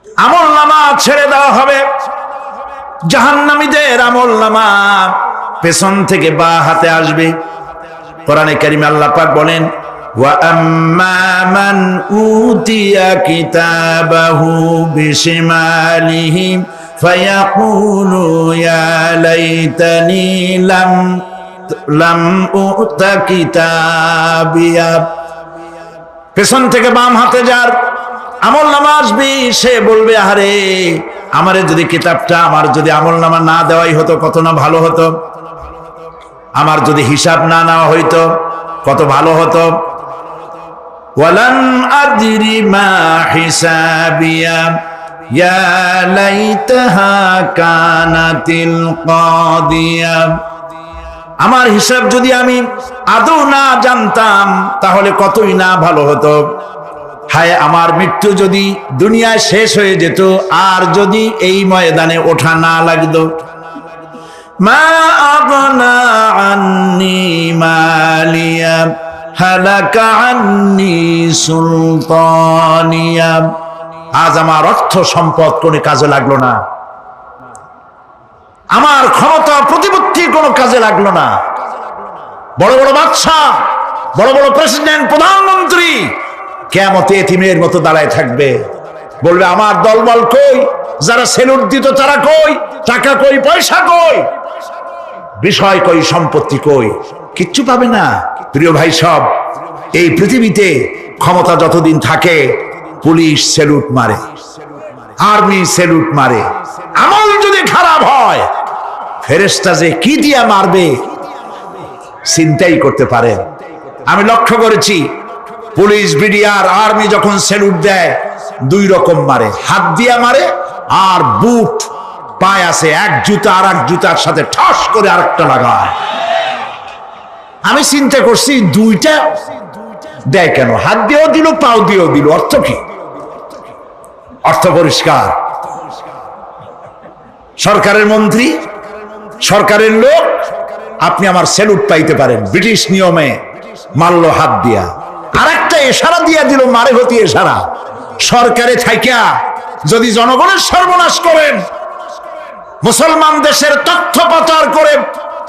আমলনামা ছেড়ে দেওয়া হবে। জাহান্নামীদের আমলনামা পেছন থেকে বা হাতে আসবে। কোরআনে কারিমে আল্লাহ পাক বলেন, ওয়া আম্মা মান উতিয়া কিতাবাহু বিশিমালিহি ফায়াকুলু ইয়া লাইতানি লাম উতা কিতাবিয়া। পেছন থেকে বাম হাতে যার আমলনামা আসবে, সে বলবে, আরে আমারে যদি কিতাবটা, আমার যদি আমলনামা না দেওয়াই হতো কত না ভালো হতো, আমার যদি হিসাব না নেওয়া হইতো কত ভালো হতো। ওয়ালাম আদরি মা হিসাবিয়া ইয়া লাইতাহা কানাতিল কাদিয়া। আমার হিসাব যদি আমি আদৌ না জানতাম তাহলে কতই না ভালো হতো। হায় আমার মৃত্যু যদি দুনিয়ায় শেষ হয়ে যেত, আর যদি এই ময়দানে ওঠা না লাগতো। মা আগনা আন্নি মালিয়া হালাকা আন্নি সুলতানিয়া। আজ আমার অর্থ সম্পদ কোনো কাজে লাগলো না, আমার ক্ষমতা প্রতিপত্তি কোনো কাজে লাগলো না। বড় বড় বাদশা, বড় বড় প্রেসিডেন্ট, প্রধানমন্ত্রী কিয়ামতে এতিমের মতো দাঁড়ায় থাকবে, বলবে আমার দলবল কই, যারা সেলুট দিত তারা কই, টাকা কই, পয়সা কই, বিষয় কই, সম্পত্তি কই, কিচ্ছু পাবে না। প্রিয় ভাই সব, এই পৃথিবীতে ক্ষমতা যতদিন থাকে পুলিশ সেলুট মারে, আর্মি সেলুট মারে। আমল যদি খারাপ হয় ফেরেশতা যে কি দিয়া মারবে চিন্তাই করতে পারেন। আমি লক্ষ্য করেছি পুলিশ, বিডিআর, আর্মি যখন সেলুট দেয় দুই রকম মারে, হাত দিয়া মারে আর বুট পায় আছে, এক জুতা আর এক জুতার সাথে ঠাস করে আরেকটা লাগায়। আমি চিন্তা করছি দুইটা দেয় কেন, হাত দিয়েও দিল পাও দিয়েও দিল, অর্থ কি? অর্থ পরিষ্কার। সরকারের মন্ত্রী, সরকারের লোক, আপনি আমার সেলুট পাইতে পারেন, ব্রিটিশ নিয়মে মারল হাত দিয়া, আরেকটা ইশারা দিয়া দিল, মারে হতি ইশারা। সরকারে থাইকা যদি জনগণের সর্বনাশ করেন, মুসলমান দেশের তথ্য পাচার করে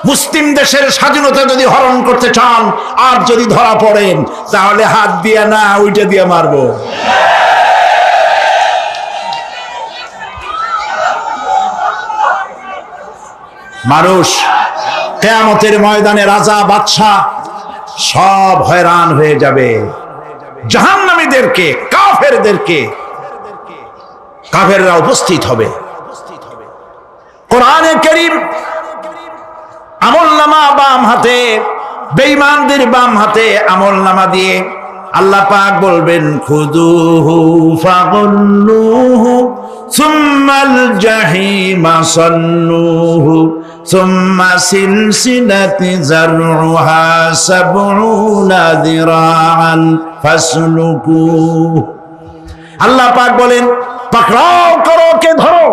মুসলিম দেশের স্বাধীনতা যদি হরণ করতে চান, আর যদি ধরা পড়েন তাহলে হাত দিয়া না ওইটা দিয়ে মারবো। মানুষ কিয়ামতের ময়দানে রাজা বাদশা সব হয়রান হয়ে যাবে। জাহান্নামীদেরকে, কাফেরদেরকে, কাফেররা উপস্থিত হবে। কোরআনে কারীম আমলনামা বাম হাতে, বেঈমানদের বাম হাতে আমলনামা দিয়ে আল্লাহ পাক বলবেন, খুযুহু ফাগুল্লুহু সুম্মাল জাহিমা সাল্লুহু সুম্মা সিলসিলাতি যারউহা সাবউনা যিরাআন ফাসলুকুহু। আল্লাহ পাক বলেন, পাকড়াও করো, কে ধরো,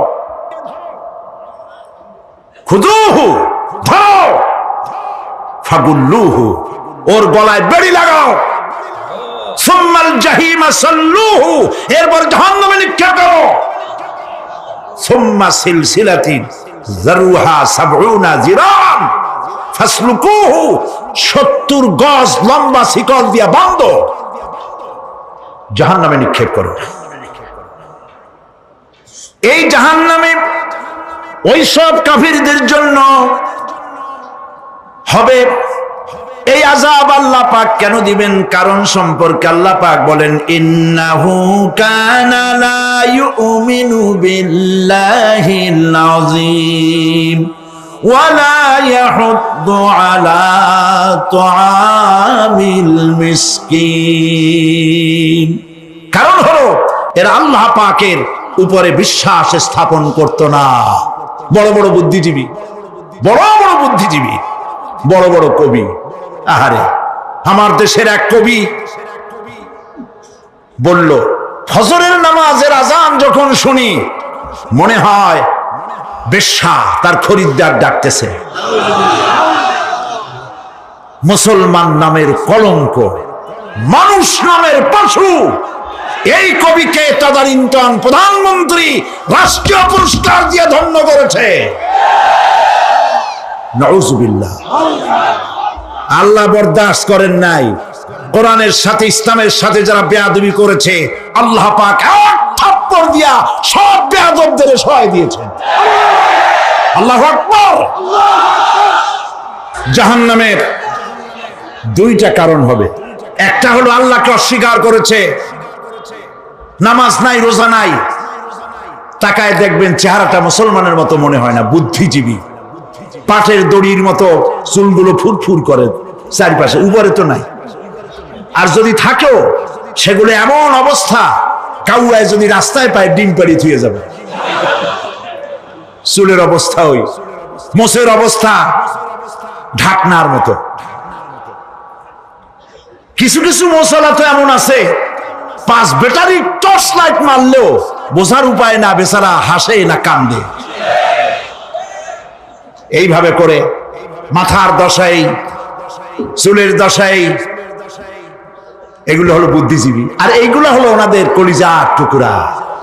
খুযুহু ধরো, ফাগুল্লুহু ওর গলায় বেড়ি লাগাও, সুম্মাল জাহিমা সাল্লুহু এরপর জাহান্নামে নিক্ষেপ করো, সুম্মা সিলসিলাতিন যারউহা সাবউনা যিরাআন ফাসলুকুহু 70 গজ লম্বা শিকল দিয়া বাঁধো, জাহান্নামে নিক্ষেপ করো। এই জাহান্নামে ওই সব কাফিরদের জন্য হবে। এই আযাব আল্লাহ পাক কেন দিবেন, কারণ সম্পর্কে আল্লাহ পাক বলেন, ইন্নাহু কানা লা ইউমিনু বিল্লাহিল আযীম ওয়া লা ইয়াহুদ্দু আলা তুআমিল মিসকিন। কারণ হলো এরা আল্লাহ পাকের উপরে বিশ্বাস স্থাপন করত না। বড় বড় বুদ্ধিজীবী, বড় বড় বুদ্ধিজীবী, বড় বড় কবি, আহারে আমার দেশের এক কবি বলল, ফজরের নামাজের আজান যখন শুনি মনে হয় বেশ্যা তার খরিদ্দার ডাকতেছে। মুসলমান নামের কলঙ্ক, মানুষ নামের পশু। এই কবিকে তদানীন্তন প্রধানমন্ত্রী প্রধানমন্ত্রী রাষ্ট্রীয় পুরস্কার দিয়ে ধন্য করেছে। নাউজুবিল্লাহ। আল্লাহ বরদাস্ত করেন নাই। কোরআনের সাথে ইসলামের সাথে যারা বেয়াদবি করেছে আল্লাহ পাক এক থাপ্পড় দিয়া সব বেয়াদবদের সহায় দিয়েছেন। আল্লাহু আকবার। জাহান্নামের দুইটা কারণ হবে। একটা হলো আল্লাহকে অস্বীকার করেছে, নামাজ নাই, রোজা নাই, তাকায় দেখবেন চেহারাটা মুসলমানের মতো মনে হয় না, বুদ্ধিজীবী, পাটের দড়ির মতো চুলগুলো ফুরফুর করে চারপাশে, উপরে তো নাই। আর যদি থাকেও সেগুলো এমন অবস্থা, কাউয়ায় যদি রাস্তায় পায় ডিম পাড়ি থুয়ে যাবে। চুলের অবস্থা ওই, মোষের অবস্থা ঢাকনার মতো। কিছু কিছু মশলা তো এমন আছে 5 ব্যাটারি টর্চ লাইট মারলেও বোঝার উপায় না, বেচারা হাসে না কান্দে। এইভাবে করে মাথার দশাই, চুলের দশাই, এগুলো হলো বুদ্ধিজীবী। আর এইগুলো হলো ওনাদের কলিজার টুকরা।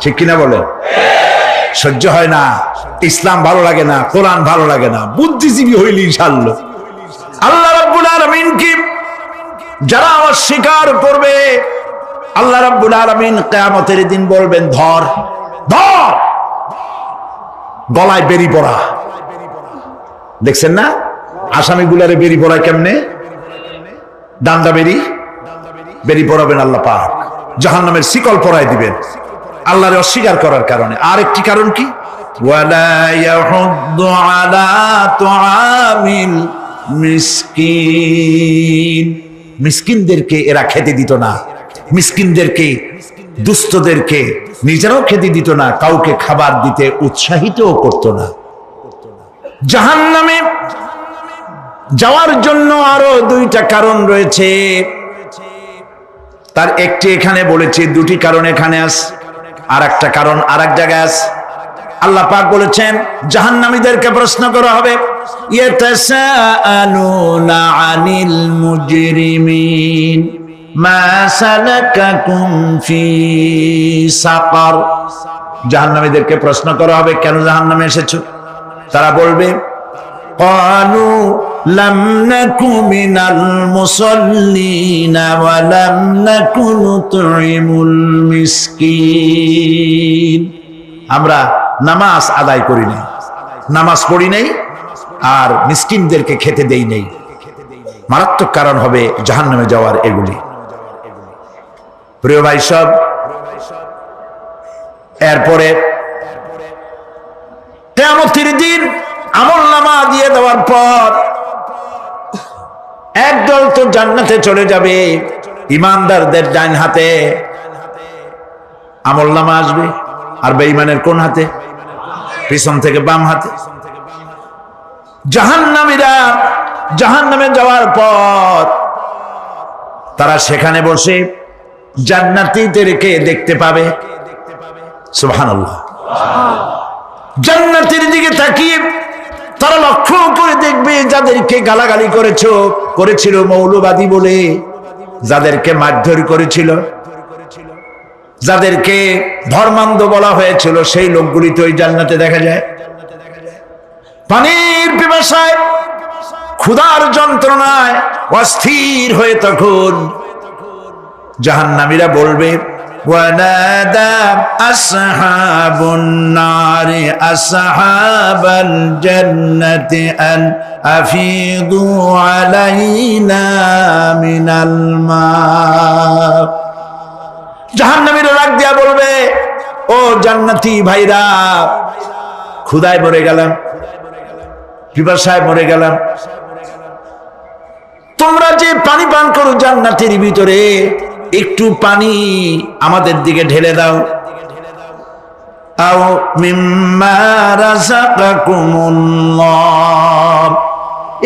ঠিক কিনা বলেন? সহ্য হয় না, ইসলাম ভালো লাগে না, কোরআন ভালো লাগে না, বুদ্ধিজীবী হইলি ইনশাআল্লাহ। আল্লাহ রাব্বুল আলামিন কি যারা অস্বীকার করবে, আল্লাহ রাব্বুল আলামিন কিয়ামতের দিন বলবেন, ধর ধর, গলায় বেরি পড়া। দেখছেন না আসামিগুলারে বেরি পড়ায় কেমনে? ডান্ডা বেরি বেরি পড়াবেন আল্লাহ পাক, জাহান্নামের শিকল পরায় দিবেন আল্লাহরে অস্বীকার করার কারণে। আর একটি কারণ কি? ওয়ালা ইয়াহুদ্দু আলা তুআমিল মিসকিন। মিসকিনদেরকে এরা খেতে দিত না, মিসকিনদেরকে, দুস্থদেরকে নিজেরাও খেতে দিত না, কাউকে খাবার দিতে উৎসাহিতও করত না। জাহান্নামে যাওয়ার জন্য আরো দুইটা কারণ রয়েছে, তার একটি এখানে বলেছি, দুটি কারণ এখানে আছে, আর একটা কারণ আর এক জায়গায় আছে। আল্লাহ পাক বলেছেন জাহান্নামীদেরকে প্রশ্ন করা হবে, ইয়াতাসাআলুনা আনিল মুজরিমিন মা সালাকাকুম ফি সাকার। জাহান্নামীদেরকে প্রশ্ন করা হবে, কেন জাহান্নামে এসেছো? তারা বলবে, ক্বালু লাম নাকু মিনাল মুসাল্লিনা ওয়া লাম নাকু নুতঈমুল মিসকিন। আমরা নামাজ আদায় করি নাই, নামাজ পড়ি নাই, আর মিসকিনদেরকে খেতে দেই নাই। মারাত্মক কারণ হবে জাহান্নামে যাওয়ার এগুলি। প্রিয় ভাই সব, এরপরে কিয়ামতের দিন আমলনামা দিয়ে দেওয়ার পর একদল তো জান্নাতে চলে যাবে, ইমানদারদের ডান হাতে আমলনামা আসবে, আর বেঈমানের কোন হাতে? পিছন থেকে বাম হাতে। জাহান্নামীরা জাহান্নামে যাওয়ার পর তারা সেখানে বসে জান্নাতীদেরকে দেখতে পাবে। সুবহানাল্লাহ। জান্নাতের দিকে তাকিয়ে তারা লক্ষ্য করে দেখবে যাদেরকে গালাগালি করেছিল মৌলবাদী বলে, যাদেরকে মারধর করেছিল, যাদেরকে ধর্মান্ধ বলা হয়েছিল, সেই লোকগুলি তো ওই জান্নাতে দেখা যায়। পানির পিপাসায়, ক্ষুধার যন্ত্রণায় অস্থির হয়ে তখন জাহান্নামীরা বলবে, ওয়ানাদা আসহাবুন নারি আসহাবাল জান্নাতি আন আফিদু আলাইনা মিনাল মা। জাহান্নামীরা ডাক দিয়া বলবে, ও জান্নাতি ভাইরা, ক্ষুধায় মরে গেলাম, পিপাসায় মরে গেলাম, তোমরা যে পানি পান করো জান্নাতের ভিতরে, একটু পানি আমাদের দিকে ঢেলে দাও। আও মিম্মা রাযাকাকুমুল্লাহ,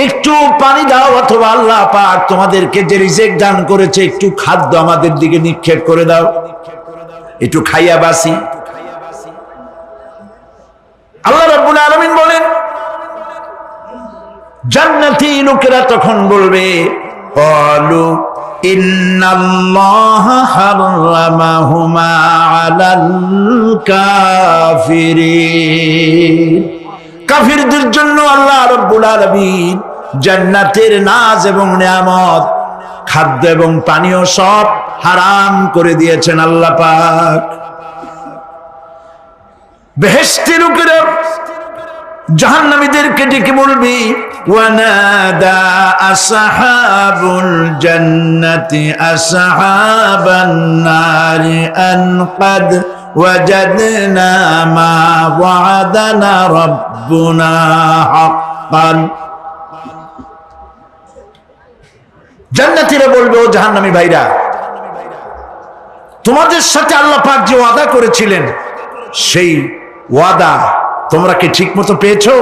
একটু পানি দাও, অথবা আল্লাহ পাক তোমাদেরকে যে রিজিক দান করেছে একটু খাদ্য আমাদের দিকে নিক্ষেপ করে দাও, একটু খাইয়া বাসি। আল্লাহ রাব্বুল আলামিন বলেন, জান্নাতি লোকেরা তখন বলবে, ক্বালু ইন্নাল্লাহা হারামাহুমা আলাল কাফিরিন। কাফিরদের জন্য আল্লাহ রাব্বুল আলামিন জান্নাতের নাজ এবং নিয়ামত, খাদ্য এবং পানীয় সব হারাম করে দিয়েছেন আল্লাহ পাক। বেহেশতি লোকেরা জাহান্নামীদেরকে ডেকে বলবি, ওয়ানাদা আসহাবুল জান্নাতি আসহাবান নারি আন ক্বাদ ওয়াজাদনা মা ওয়া'দানা রাব্বুনা হাক্কান। জান্নাতীরা বলবে, ও জাহান্নামী ভাইরা, তোমাদের সাথে আল্লাহ পাক যে ওয়াদা করেছিলেন সেই ওয়াদা তোমরা কি ঠিক মতো পেয়েছো?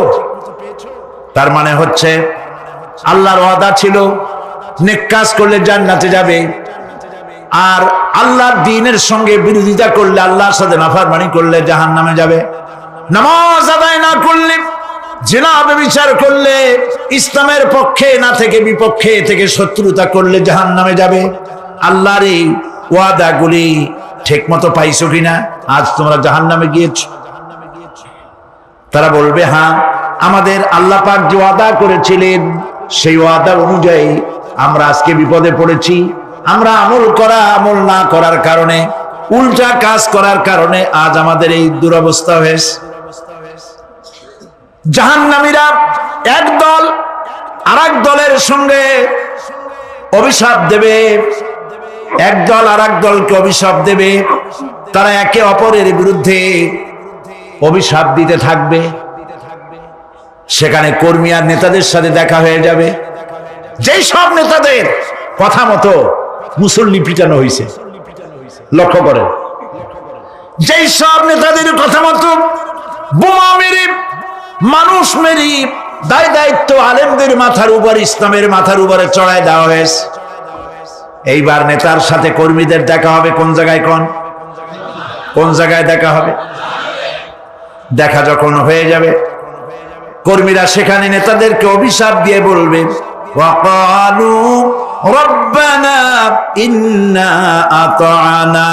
তার মানে হচ্ছে আল্লাহর ওয়াদা ছিল নেক কাজ করলে জান্নাতে যাবে, আর আল্লাহর দ্বীনের সঙ্গে বিরোধিতা করলে, আল্লাহর সাথে নাফরমানি করলে জাহান্নামে যাবে। নামাজ আদায় না করলে, জিনা ব্যভিচার করলে, ইসলামের পক্ষে না থেকে বিপক্ষে থেকে শত্রুতা করলে জাহান্নামে যাবে। আল্লাহর এই ওয়াদাগুলি ঠিক মতো পাইছো কিনা? আজ তোমরা জাহান্নামে গিয়েছো। তারা বলবে, হ্যাঁ, আমাদের আল্লাহ পাক যে ওয়াদা করেছিলেন সেই ওয়াদা অনুযায়ী আমরা আজকে বিপদে পড়েছি। আমরা আমল না করার কারণে, উল্টা কাজ করার কারণে আজ আমাদের এই দুরবস্থা হয়েছে। জাহান্নামীরা এক দল আরেক দলের সঙ্গে অভিশাপ দেবে, এক দল আরেক দলকে অভিশাপ দেবে। তারা একে অপরের বিরুদ্ধে অভিশাপ দিতে থাকবে। সেখানে কর্মী আর নেতাদের সাথে দেখা হয়ে যাবে। যেই সব নেতাদের কথা মতো মুসল্লি পিটানো হয়েছে, লক্ষ্য করেন, যেই সব নেতাদের কথা মতো বোমা মেরে, মানুষ মেরে, দায় দায়িত্ব আলেমদের মাথার উপর, ইসলামের মাথার উপরে চড়ায় দেওয়া হয়েছে। এইবার নেতার সাথে কর্মীদের দেখা হবে কোন জায়গায়? কোন জায়গায় দেখা হবে? দেখা যখন হয়ে যাবে, কর্মীরা সেখানে নেতাদেরকে অভিশাপ দিয়ে বলবে, ওয়াকালু রব্বানা ইন্না আতা'না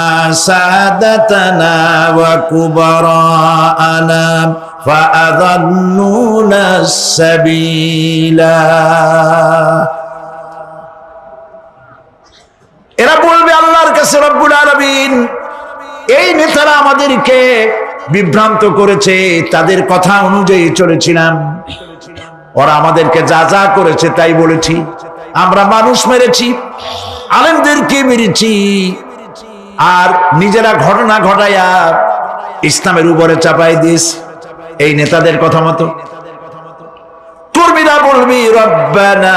সাদাতানা ওয়া কুবারা'ানা ফাআযাল্লুনা সাবিলা। এরা বলবে আল্লাহর কাছে, রব্বুল আলামিন, এই নেতারা আমাদেরকে বিভ্রান্ত করেছে, তাদের কথা অনুযায়ী চলেছিলাম, ওরা আমাদেরকে যা যা করেছে তাই বলেছি। আমরা মানুষ মেরেছি, আলেমদেরকে মেরেছি, আর নিজেরা ঘটনা ঘটাইয়া ইসলামের উপরে চাপাই দিস এই নেতাদের কথা মতো। কর্মীরা বলবি, রব্বানা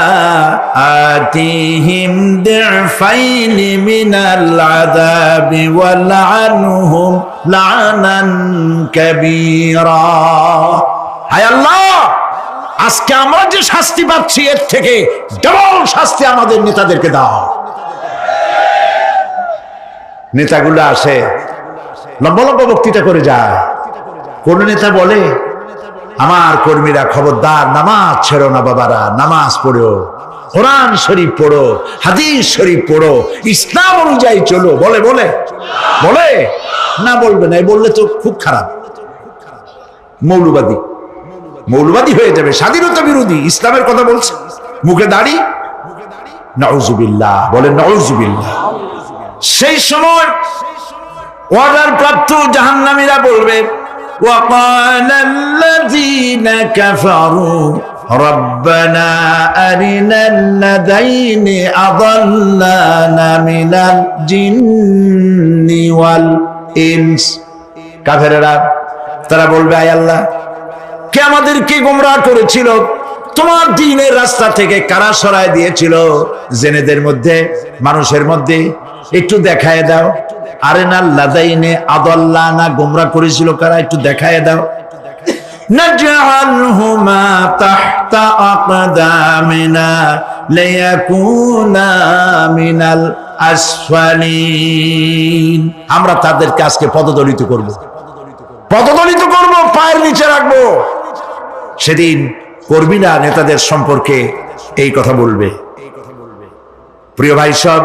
আতিহিম দি'ফাইনি মিনাল আযাবি ওয়ালআনহুম লা'নান কাবীরা। হায় আল্লাহ, আজকে আমরা যে শাস্তি পাচ্ছি এর থেকে ডবল শাস্তি আমাদের নেতাদেরকে দাও। নেতাগুলো আসে, লম্বা লম্বা বক্তৃতা করে যায়। কোন নেতা বলে, আমার কর্মীরা খবরদার, নামাজ ছেড়ো না বাবারা, নামাজ পড়ো, কোরআন শরীফ পড়ো, হাদিস শরীফ পড়ো, ইসলাম অনুযায়ী চলো। বলে বলে বলে না, বলবে না, বললে তো খুব খারাপ, মৌলবাদী হয়ে যাবে, স্বাধীনতা বিরোধী, ইসলামের কথা বলছে, মুখে দাড়ি। নাউজুবিল্লাহ, বলে নাউজুবিল্লাহ। সেই সময় অর্ডার প্রাপ্ত জাহান্নামীরা বলবে, وقال الذين كفروا ربنا أرنا الذين أضلانا من الجن والإنس। কাফেররা তারা বলবে, আয় আল্লাহ, কে আমাদেরকে গোমরাহ করেছিল, তোমার দ্বীনের রাস্তা থেকে কারা সরায় দিয়েছিল, জেনেদের মধ্যে, মানুষের মধ্যে একটু দেখায় দাও। আরেনা লাদাইনে আদাল্লানা, গোমরাহ করেছিল কারা, একটু দেখায় দাও। নাজআলহুমা তাহতা আকদামিনা লিয়াকুনা মিনাল আসফালিন। আমরা তাদেরকে আজকে পদদলিত করব, পায়ের নিচে রাখবো। সেদিন কর্মীরা নেতাদের সম্পর্কে এই কথা বলবে। প্রিয় ভাই সব,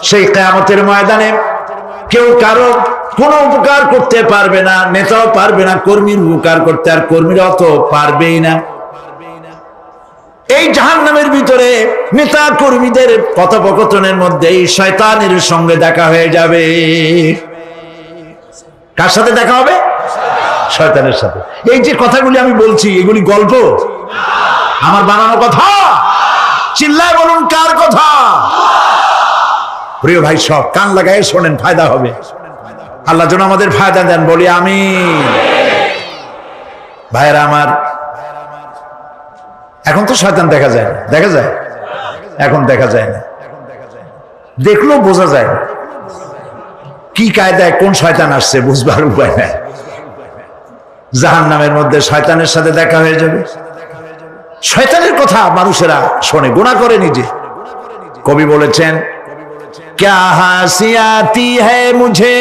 সেই কিয়ামতের ময়দানে কেউ কারো কোনো উপকার করতে পারবে না, নেতাও পারবে না কর্মীর উপকার করতে, আর কর্মীরাও তো পারবেই না। এই জাহান্নামের ভিতরে নেতা কর্মীদের কথোপকথনের মধ্যেই শয়তানের সঙ্গে দেখা হয়ে যাবে। কার সাথে দেখা হবে? শয়তানের সাথে। এই যে কথাগুলি আমি বলছি, এগুলি গল্প, আমার বানানো কথা? চিল্লায় বলুন কার কথা? প্রিয় ভাই সব, কান লাগায় শোনেন, ফায়দা হবে। আল্লাহ যেন আমাদের ফায়দা দেন, বলি আমিন। ভাইয়েরা আমার, এখন তো শয়তান দেখা যায় না, দেখা যায়? এখন দেখা যায় না, দেখলেও বোঝা যায় না কি কায়দায় কোন শয়তান আসছে, বুঝবার উপায় নাই। জাহান্নামের মধ্যে শয়তানের সাথে দেখা হয়ে যাবে। শয়তানের কথা মানুষেরা শোনে, গুনাহ করে নিজে। কবি বলেছেন, क्या हंसी आती है मुझे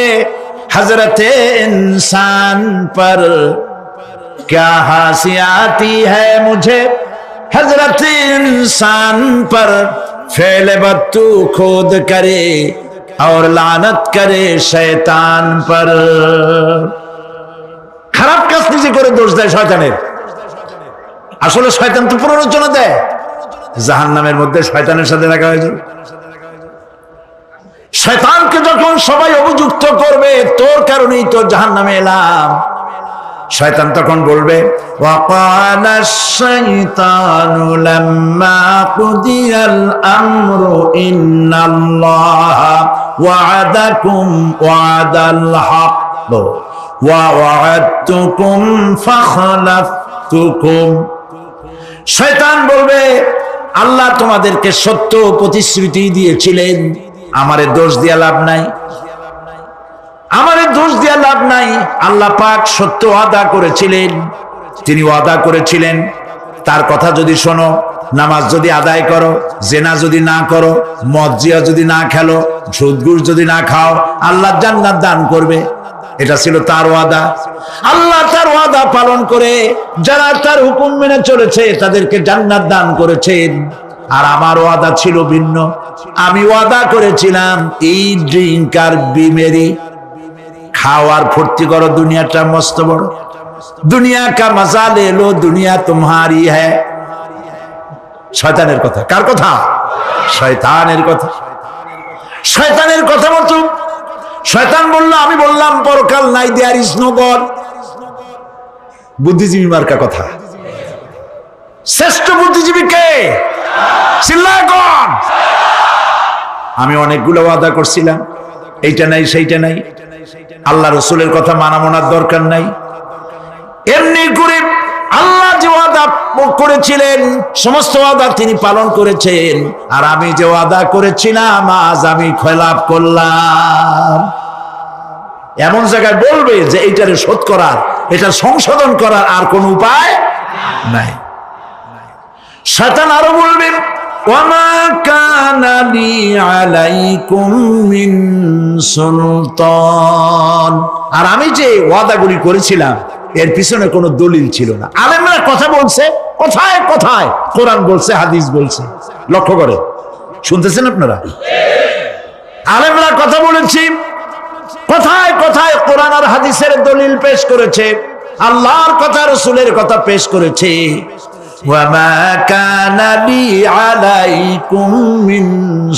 हजरत इंसान पर, क्या हंसी आती है मुझे हजरत इंसान पर, फेल बत्तू खुद करे और लानत करे शैतान पर। খারাপ কাজ নিজে করে দোষ দেয় শয়তানের। আসলে শয়তান তো প্ররোচনা দেয়। জাহান্নামের মধ্যে শয়তানের সাথে দেখা হয়ে যাবে। শয়তানকে যখন সবাই অভিযুক্ত করবে, তোর কারণেই তো জাহান্নামে এলাম, শয়তান তখন বলবে, ওয়াকালা শাইতানু লাম্মা কুদিয়াল আমরু ইন্নাল্লাহা ওয়া'আদাকুম ওয়া'দাল হক ওয়া ওয়া'আদতুকুম ফাখলাফতুকুম। শয়তান বলবে, আল্লাহ তোমাদেরকে সত্য প্রতিশ্রুতি দিয়েছিলেন, আমারে দোষ দিয়া লাভ নাই, আমারে দোষ দিয়া লাভ নাই। আল্লাহ পাক সত্য ওয়াদা করেছিলেন, তিনি ওয়াদা করেছিলেন তার কথা যদি শোনো, নামাজ যদি আদায় করো, জেনা যদি না করো, মদ জিয়া যদি না খেলো, সুদ ঘুষ যদি না খাও, আল্লাহ জান্নাত দান করবে। এটা ছিল তার ওয়াদা। আল্লাহ তার ওয়াদা পালন করে যারা তার হুকুম মেনে চলেছে তাদেরকে জান্নাত দান করেছেন। আর আমার ওয়াদা ছিল ভিন্ন। আমি ওয়াদা করেছিলাম, এই ড্রিঙ্ক আর বিমেরি খাওয়ার ফুর্তি করো, দুনিয়াটা মস্ত বড়, দুনিয়া কা মজা লে লো, দুনিয়া তোমারি হ্যায়। শয়তানের কথা। কার কথা? শয়তানের কথা। শয়তানের কথা মতো শয়তান বলল, আমি বললাম পরকাল নাই, দেয়ার ইজ নো গড। বুদ্ধিজীবী মার্কা কথা। শ্রেষ্ঠ বুদ্ধিজীবী কে? চিল্লায় কোন? আমি অনেকগুলো ওয়াদা করছিলাম, এইটা নাই সেইটা নাই, আল্লাহ রসুলের কথা মানা মানার দরকার নাই। এমনি করে আল্লাহ যে ওয়াদা করেছিলেন সমস্ত ওয়াদা তিনি পালন করেছেন, আর আমি যে ওয়াদা করেছিলাম আজ আমি খেলাপ করলাম। এমন জায়গায় বলবে যে এইটারে শোধ করার, এটা সংশোধন করার আর কোন উপায় নাই। শয়তান আরো বলবে, ওয়ামা কানা লি আলাইকুম মিন সুলতান, আর আমি যে ওয়াদাগুলি করেছিলাম এর পিছনে কোনো দলিল ছিল না। আলেমরা কথা বলছে, কথায় কথায় কোরআন বলছে, হাদিস বলছে। লক্ষ্য করে শুনতেছেন আপনারা? আলেমরা কথা বলেছি, কথায় কথায় কোরআন আর হাদিসের দলিল পেশ করেছে, আল্লাহর কথা রাসূলের কথা পেশ করেছে। ওয়ামা কানা লি আলাইকুম মিন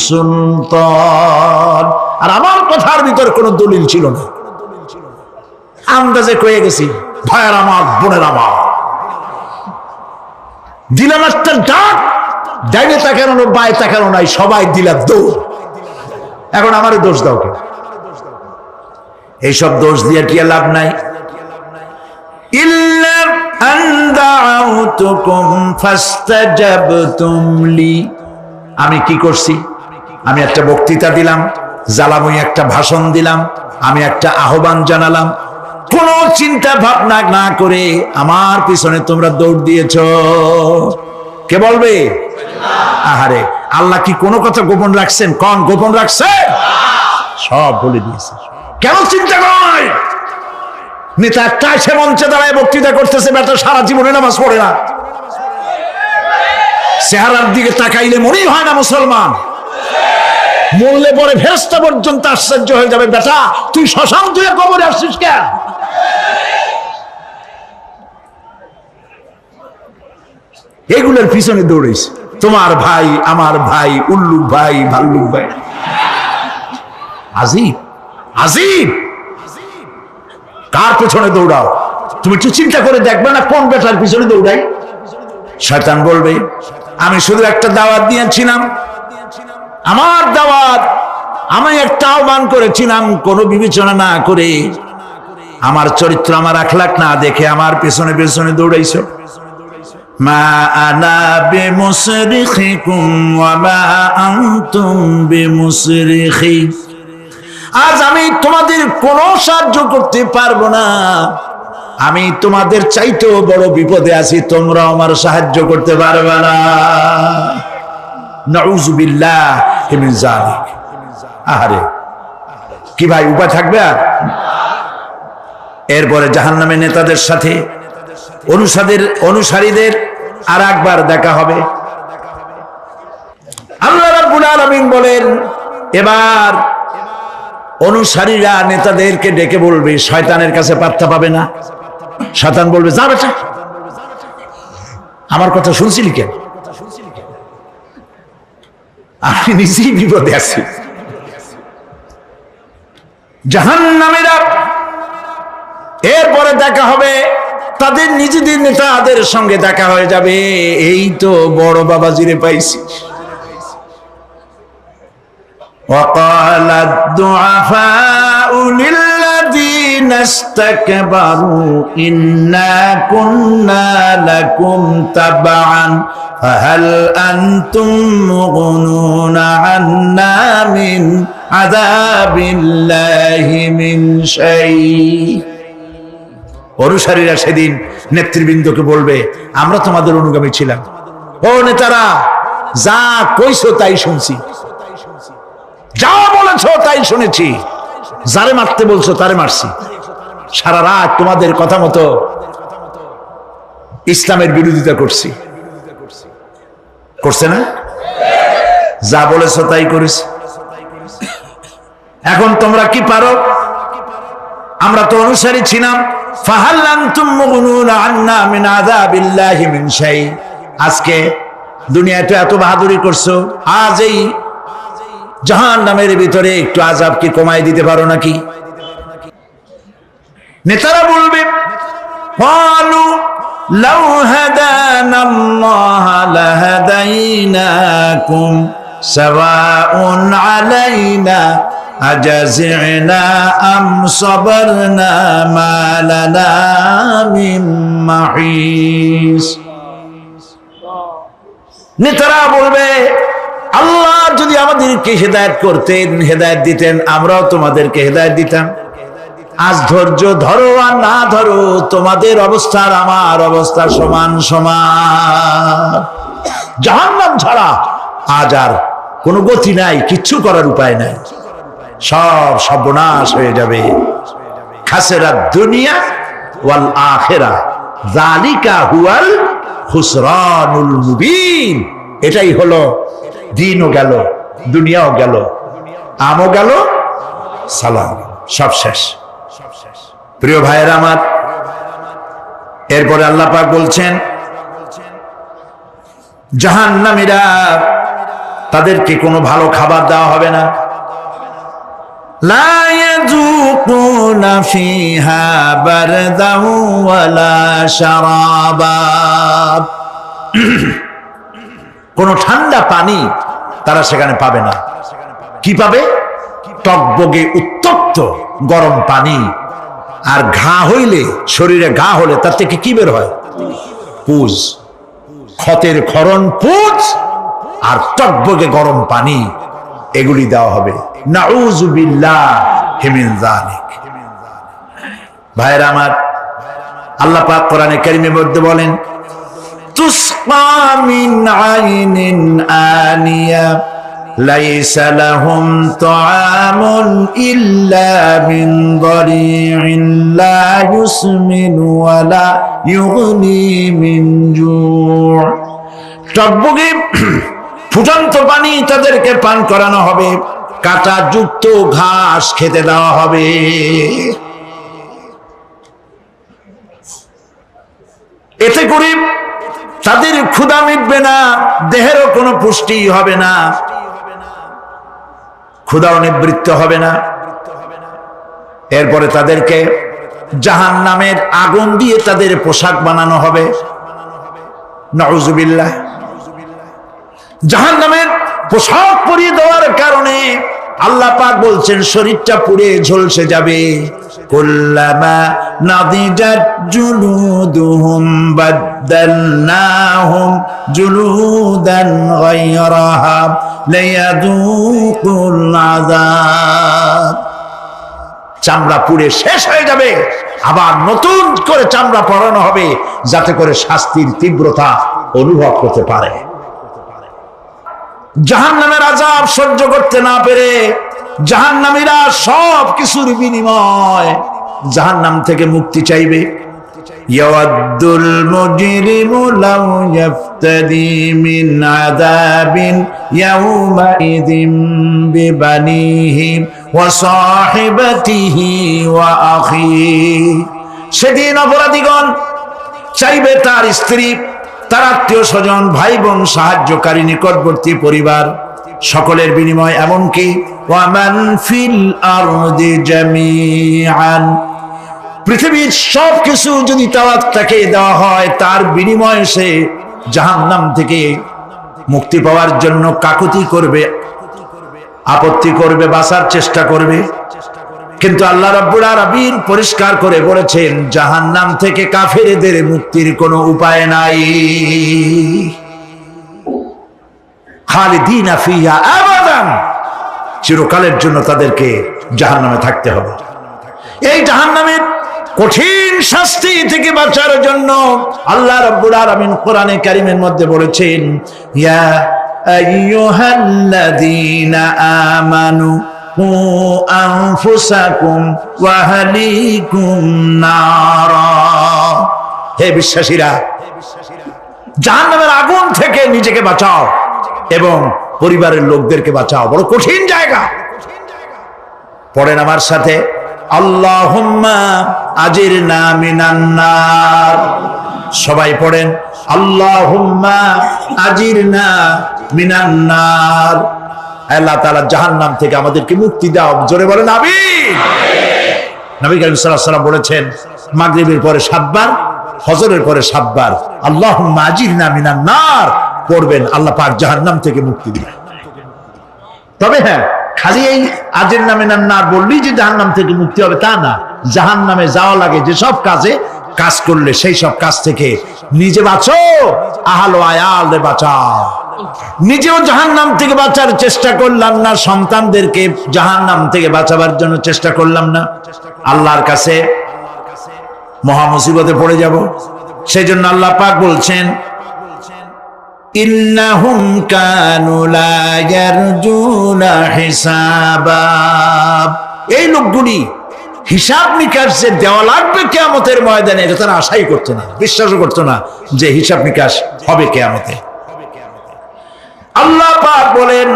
সুলতান, আর আমার কথার ভিতর কোনো দলিল ছিল না। আন্দাজে কয়ে গেছি, ভাইয়ের আমার, বোনের আমার, দিলাম একটা ডাক, ডাইনে তাকানো বায়ে তাকানো নাই, সবাই দিলাম দৌড়। এখন আমারই দোষ দাও কে? এইসব দোষ দিয়ে কি লাভ নাই। ইল্লা আন দাউতুকুম ফাস্তাজাবতুম লি, আমি কি করছি? আমি একটা বক্তৃতা দিলাম, জ্বালাময়ী একটা ভাষণ দিলাম, আমি একটা আহ্বান জানালাম, কোন চিন্তা ভাবনা না করে আমার পিছনে তোমরা দৌড় দিয়েছ। কে বলবে? আহারে, আল্লাহ কি কোনো কথা গোপন রাখছেন? কোন গোপন রাখছে? সব বলে দিয়েছে। কেন চিন্তা কর? নেতা একটা এসে মঞ্চে দাঁড়ায় বক্তৃতা করতেছে, বেটা সারা জীবনে নামাজ পড়ে না, চেহারার দিকে তাকাইলে মনেই হয় না মুসলমান। মরলে পরে ফেরেশতা পর্যন্ত আশ্চর্য হয়ে যাবে, বেটা তুই শ্মশান তুই কবরে আসছিস কেন? এগুলোর পিছনে দৌড়েছে তোমার ভাই, আমার ভাই, উল্লুক ভাই, ভাল্লুক ভাই। আজিব আজিব, কার পেছনে দৌড়াও? তুমি একটু চিন্তা করে দেখবে না কোন বেটার পিছনে দৌড়াই? শয়তান বলবে আমি শুধু একটা দাওয়াত দিয়েছিলাম, আমার দাওয়াত, আমি একটা আহ্বান করেছিলাম, কোনো বিবেচনা না করে, আমার চরিত্র, আমার আখলাক না দেখে আমার পেছনে পেছনে দৌড়াইছো। মা আনা বিমুসরিখিকুম ওয়া মা আনতুম বিমুসরিখি, আজ আমি তোমাদের কোনো সাহায্য করতে পারবো না, আমি তোমাদের চাইতেও বড় বিপদে আছি, তোমরা আমার সাহায্য করতে পারবে না। নাউযুবিল্লাহি মিন যালিক। আহারে কি ভাই, উপায় থাকবে আর? এরপরে জাহান্নামের নেতাদের সাথে অনুসারীদের আর একবার দেখা হবে। আল্লাহ রাব্বুল আলামিন বলেন, এবার অনুসারীরা নেতাদেরকে ডেকে বলবে, শয়তানের কাছে পাত্তা পাবে না। শয়তান বলবে, যা বেটা, আমার কথা শুনছিলি কেন? আমি নিজেই বিপদে আছি। জাহান্নামীরা এরপরে দেখা হবে, তাদের নিজেদের নেতাদের সঙ্গে দেখা হয়ে যাবে, এই তো বড় বাবাজিরে পাইছি। وقال الضعفاء للذين استكبروا إنا كنا لكم تبعا فهل أنتم مغنون عنا من عذاب الله من شيء। অনুসারীরা সেদিন নেতৃবৃন্দকে বলবে, আমরা তোমাদের অনুগামী ছিলাম, ও নেতারা যা কইছো তাই শুনছি, যা বলেছো তাই শুনেছি, যারে মারতে বলছো তারে মারছি, সারা রাত তোমাদের কথা মতো ইসলামের বিরোধিতা করছি, করছে না? যা বলেছো তাই করেছি। এখন তোমরা কি পারো? আমরা তো অনুসারী ছিলাম। ফাহাল আনতুম মুগনুনা আন্না মিন আযাবিল্লাহি মিন শাই। আজকে দুনিয়াতে এত বাহাদুরি করছো, আজ এই জাহান্নামের ভিতরে একটু আযাব কি কমাই দিতে পারো নাকি? নেতারা বলবে, ক্বালু লাউ হাদানাল্লাহু লাহাদাইনাকুম সাওয়াউন আলাইনা আজাজি'না আম সাবারনা মা লানা মিন মাহিস। নেতারা বলবে, আল্লাহ যদি আমাদেরকে হেদায়েত করতেন, হেদায়েত দিতেন, আমরাও তোমাদেরকে হেদায়েত দিতাম। আজ ধৈর্য ধরো আর না ধরো, তোমাদের অবস্থা আর আমার অবস্থা সমান সমান। জাহান্নাম ছাড়া আজ আর কোনো গতি নাই, কিচ্ছু করার উপায় নাই, সব সর্বনাশ হয়ে যাবে। খাসিরাত দুনিয়া ওয়াল আখিরা যালিকা হুয়াল খুসরানুল মুবিন। এটাই হলো, দিনও গেল, দুনিয়াও গেল, আমও গেল, সালাম, সব শেষ। প্রিয় ভাইয়েরা আমার, এরপরে আল্লাহ পাক বলছেন, জাহান্নামীরা তাদেরকে কোনো ভালো খাবার দেওয়া হবে না। লা ইয়াযুকুনা ফিহা বারদান ওয়ালা শারাবা। কোনো ঠান্ডা পানি তারা সেখানে পাবে না। কি পাবে? টকবগে উত্তপ্ত গরম পানি। আর ঘা হইলে, শরীরে ঘা হলে তার থেকে কি বের হয়? পুজ, ক্ষতের ক্ষরণ পুজ আর টকবগে গরম পানি, এগুলি দেওয়া হবে। নাউযুবিল্লাহি মিন যালিক। ভাইরা আমার, আল্লাহ পাক কোরআনে কারীমের মধ্যে বলেন, তুসকা মিন আইনিন আনিয়া লাইসা লাহুম তাআমুন ইল্লা মিন দারি'in লা ইউসমিনু ওয়া লা ইউগনি মিন জু'। টকবগে ফুটন্ত পানি তাদেরকে পান করানো হবে, কাঁটাযুক্ত ঘাস খেতে দেওয়া হবে। এতে করে তাদের ক্ষুধা মিটবে না, দেহেরও কোনো পুষ্টি হবে না, ক্ষুধাও নিবৃত্ত হবে না। এরপরে তাদেরকে জাহান্নামের আগুন দিয়ে তাদের পোশাক বানানো হবে। নাউযুবিল্লাহ। জাহান্নামের পোশাক পরিয়ে দেওয়ার কারণে আল্লাহ পাক বলছেন শরীরটা পুড়ে ঝলসে যাবে। কুল্লামা নাদিজাত জুলুদুহুম বাদদালনাহুম জুলুদান গায়রাহা লিয়াযুকুল আযাব। চামড়া পুড়ে শেষ হয়ে যাবে, আবার নতুন করে চামড়া পরানো হবে যাতে করে শাস্তির তীব্রতা অনুভব করতে পারে। জাহান্নামের আযাব সহ্য করতে না পেরে জাহান্নামীরা সব কিছুর বিনিময় জাহান্নাম থেকে মুক্তি চাইবে। ইয়াওয়াদ্দুল মুজরিমু লাউ ইয়াফতাদি মিন আযাবিন ইয়াওমাইযিন বিবানিহি ওয়া সাহিবাতিহি ওয়া আখিহি। সেদিন অপরাধীগণ চাইবে তার স্ত্রী, তার আত্মীয় স্বজন, ভাই বোন, সাহায্যকারী, নিকটবর্তী পরিবার সকলের বিনিময়, এমনকি ওয়ামান ফিল আরদি জামিআন, পৃথিবীর সব কিছু যদি তাকে দেওয়া হয় তার বিনিময়ে সে জাহান্নাম থেকে মুক্তি পাওয়ার জন্য কাকুতি করবে, আপত্তি করবে, বাঁচার চেষ্টা করবে। কিন্তু আল্লাহ রাব্বুল আলামিন পরিষ্কার করে বলেছেন জাহান্নাম থেকে কাফেরদের মুক্তির কোনো উপায় নাই। খালিদিনা ফিহা আবাদান, চিরকালের জন্য তাদেরকে জাহান্নামে থাকতে হবে। এই জাহান্নামের কঠিন শাস্তি থেকে বাঁচার জন্য আল্লাহ রাব্বুল আলামিন কোরআনে কারীমের মধ্যে বলেছেন ইয়া আইয়ুহাল্লাযীনা আমানু কু আনফুসাকুম ওয়া আহলিকুম নারা। হে বিশ্বাসীরা, জাহান্নামের আগুন থেকে নিজেকে বাঁচাও এবং পরিবারের লোকদেরকে বাঁচাও। বড় কঠিন জায়গা। পড়েন আমার সাথে, আল্লাহুম্মা আজিরনা মিনান নার। সবাই পড়েন, আল্লাহুম্মা আজিরনা মিনান নার। আল্লাহ তাআলা জাহান্নাম থেকে আমাদেরকে মুক্তি দাও। জোরে বলেন আমিন। নবী করিম সাল্লাল্লাহু আলাইহি ওয়াসাল্লাম বলেছেন মাগরিবের পরে 7 বার, ফজরের পরে 7 বার আল্লাহুম্মা আজিরনা মিনান নার পড়বেন, আল্লাহ পাক জাহান্নাম থেকে মুক্তি দিবেন। তবে হ্যাঁ, খালি এই আজিরনা মিনান নার বললেই যে জাহান্নাম থেকে মুক্তি হবে তা না। জাহান্নামে যাওয়া লাগে যে সব কাজ করলে সেই সব কাজ থেকে নিজে বাঁচো, আহল ও আয়ালদের বাঁচাও। নিজেও জাহান্নাম থেকে বাঁচার চেষ্টা করলাম না, সন্তানদেরকে জাহান্নাম থেকে বাঁচাবার জন্য চেষ্টা করলাম না, আল্লাহর কাছে মহা মুসিবতে পড়ে যাব। সেই জন্য আল্লাহ পাক বলছেন ইন্নাহুম কানু লা ইয়ারজুনা হিসাবা। এই লোকগুলি হিসাব নিকাশ যে দেওয়া লাগবে কিয়ামতের ময়দানে এটা তারা আশাই করতো না, বিশ্বাসও করতো না যে হিসাব নিকাশ হবে কিয়ামতে। আল্লাহ পাক বলেন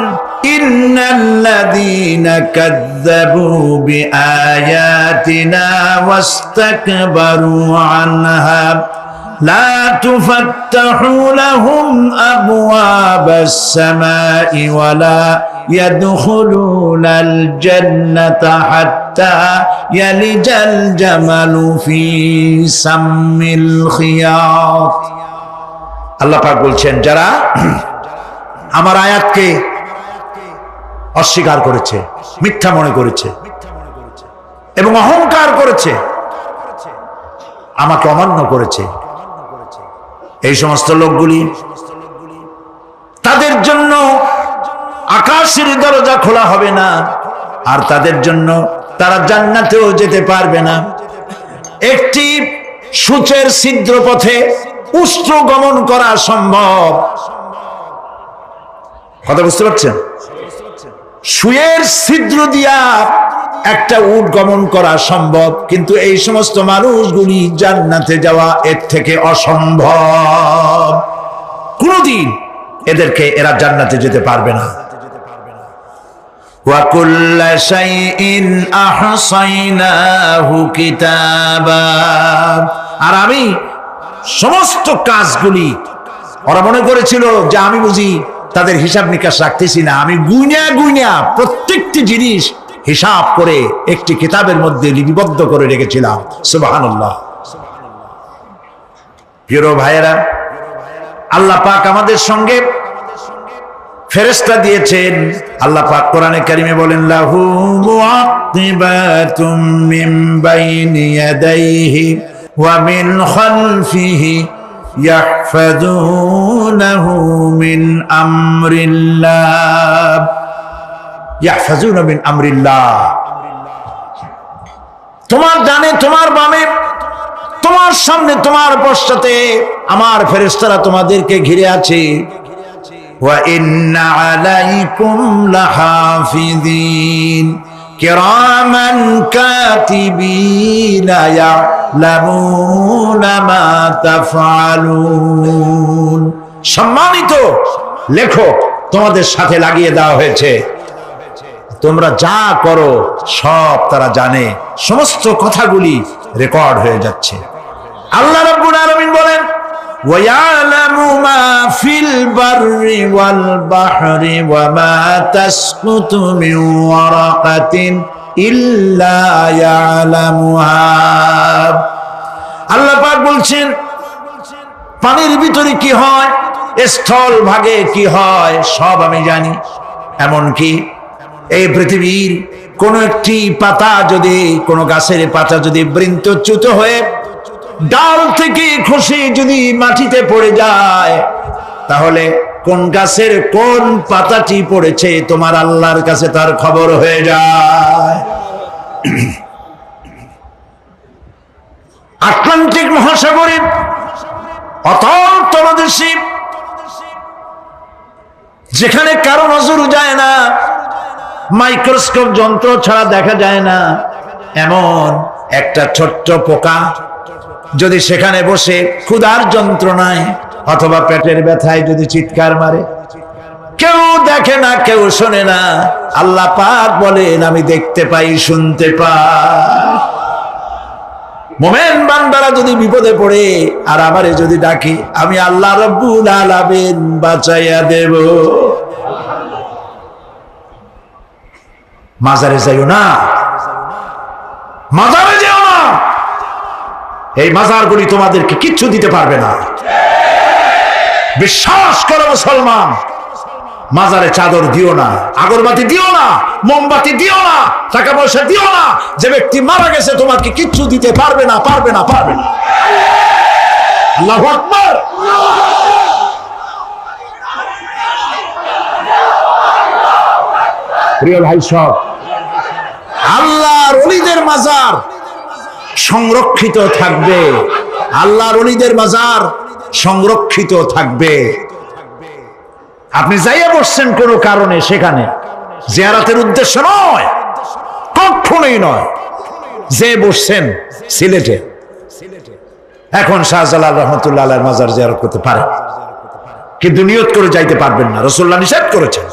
ইন্নাল্লাযীনা কাযযাবু বিআয়াতিনা ওয়াস্তাকবারু আনহা লা তুফাত্তাহু লাহুম আবওয়াবাস সামাই ওয়ালা ইয়াদখুলুনাল জান্নাতা হাত্তা ইয়ালিজাল জামালু ফি সাম্মিল খিয়াত। আল্লাহ পাক বলছেন যারা আমার আয়াতকে অস্বীকার করেছে, মিথ্যা মনে করেছে এবং অহংকার করেছে, আমাকে অমান্য করেছে, এই সমস্ত লোকগুলি তাদের জন্য আকাশের দরজা খোলা হবে না, আর তাদের জন্য তারা জান্নাতেও যেতে পারবে না। একটি সূচের ছিদ্র পথে উষ্ট্র গমন করা সম্ভব। কথা বুঝতে পারছেন? সুয়ের ছিদ্র দিয়া একটা উট গমন করা সম্ভব, কিন্তু এই সমস্ত মানুষগুলি জান্নাতে যাওয়া এর থেকে অসম্ভব। কোনদিন এরা জান্নাতে যেতে পারবে না। وكل شيء أحصيناه كتابا। আর আমি সমস্ত কাজগুলি, ওরা মনে করেছিল যে আমি বুঝি তাদের হিসাব নিকাশ রাখতেছি না, আমি গুইনা গুইনা প্রত্যেকটি জিনিস হিসাব করে একটি কিতাবের মধ্যে লিপিবদ্ধ করে রেখেছিলাম। সুবহানাল্লাহ। প্রিয় ভাইয়েরা, আল্লাহ পাক আমাদের সঙ্গে ফেরেশতা দিয়েছেন। আল্লাহ পাক কোরআনে কারিমে বলেন, লাহু মুআক্কিবাতুম মিন বাইনি ইয়াদাইহি ওয়া মিন খালফিহি ইয়াহফাযুনাহু মিন আমরিল্লাহ। ইয়াহফাযুনা মিন আমরিল্লাহ। তোমার ডানে, তোমার বামে, তোমার সামনে, তোমার পশ্চাতে আমার ফেরেশতারা তোমাদেরকে ঘিরে আছে। ওয়া ইন্না আলাইকুম লাহাফিযিন কিরামান কাতিবিনা ইয়ালামুনা মা তাফআলুন। সম্মানিত লেখক তোমাদের সাথে লাগিয়ে দেওয়া হয়েছে, তোমরা যা করো সব তারা জানে, সমস্ত কথাগুলি রেকর্ড হয়ে যাচ্ছে। আল্লাহ রাব্বুল আলামিন বলেন, ওয়ায়ালামু মা ফিল বাররি ওয়াল বাহরি ওয়া মা তাসকুতু মিন ওয়ারাকাতিন ইল্লা ইয়ালামুহা। আল্লাহ পাক বলছেন, পানির ভিতরে কি হয়, স্থল ভাগে কি হয়, সব আমি জানি। এমনকি এই পৃথিবীর কোন একটি পাতা যদি, কোন গাছের পাতা যদি বৃন্তচ্যুত হয়ে ডাল থেকে খসে যদি মাটিতে পড়ে যায়, তাহলে কোন গাছের কোন পাতাটি পড়েছে তোমার আল্লাহর কাছে তার খবর হয়ে যায়। আটলান্টিক মহাসাগরে অতল তলদেশে, যেখানে কারো নজর যায় না, মাইক্রোস্কোপ যন্ত্র ছাড়া দেখা যায় না, এমন একটা ছোট্ট পোকা যদি সেখানে বসে ক্ষুধার যন্ত্রণায় অথবা পেটের ব্যথায় যদি চিৎকার মারে, কেউ দেখে না, কেউ শোনে না, আল্লাহ পাক বলেন আমি দেখতে পাই, শুনতে পাই। মোমেন বান্দারা যদি বিপদে পড়ে আর আমারে যদি ডাকে, আমি আল্লাহ রব্বুল আলামিন বাঁচাইয়া দেব। মাজারে যাইও না, মাজারে যেও না, এই মাজারগুলি তোমাদেরকে কিচ্ছু দিতে পারবে না। বিশ্বাস করো মুসলমান, মাজারে চাদর দিও না, আগরবাতি দিও না, মোমবাতি দিও না, টাকা পয়সা দিও না। যে ব্যক্তি মারা গেছে তোমাকে কিচ্ছু দিতে পারবে না, পারবে না, পারবে না। আল্লাহু আকবার। প্রিয় ভাই সব, আল্লাহর ওলিদের মাজার সংরক্ষিত থাকবে, আল্লাহর ওলিদের মাজার সংরক্ষিত থাকবে। আপনি যাইয়া বসছেন কোন কারণে, সেখানে জিয়ারতের উদ্দেশ্য নয়, কখনোই নয়। যে বসছেন সিলেটে, এখন শাহজালাল রহমতুল্লাহ আলাইহির মাজার জিয়ারত করতে পারেন, কিন্তু নিয়ত করে যাইতে পারবেন না, রাসূলুল্লাহ নিষেধ করেছেন।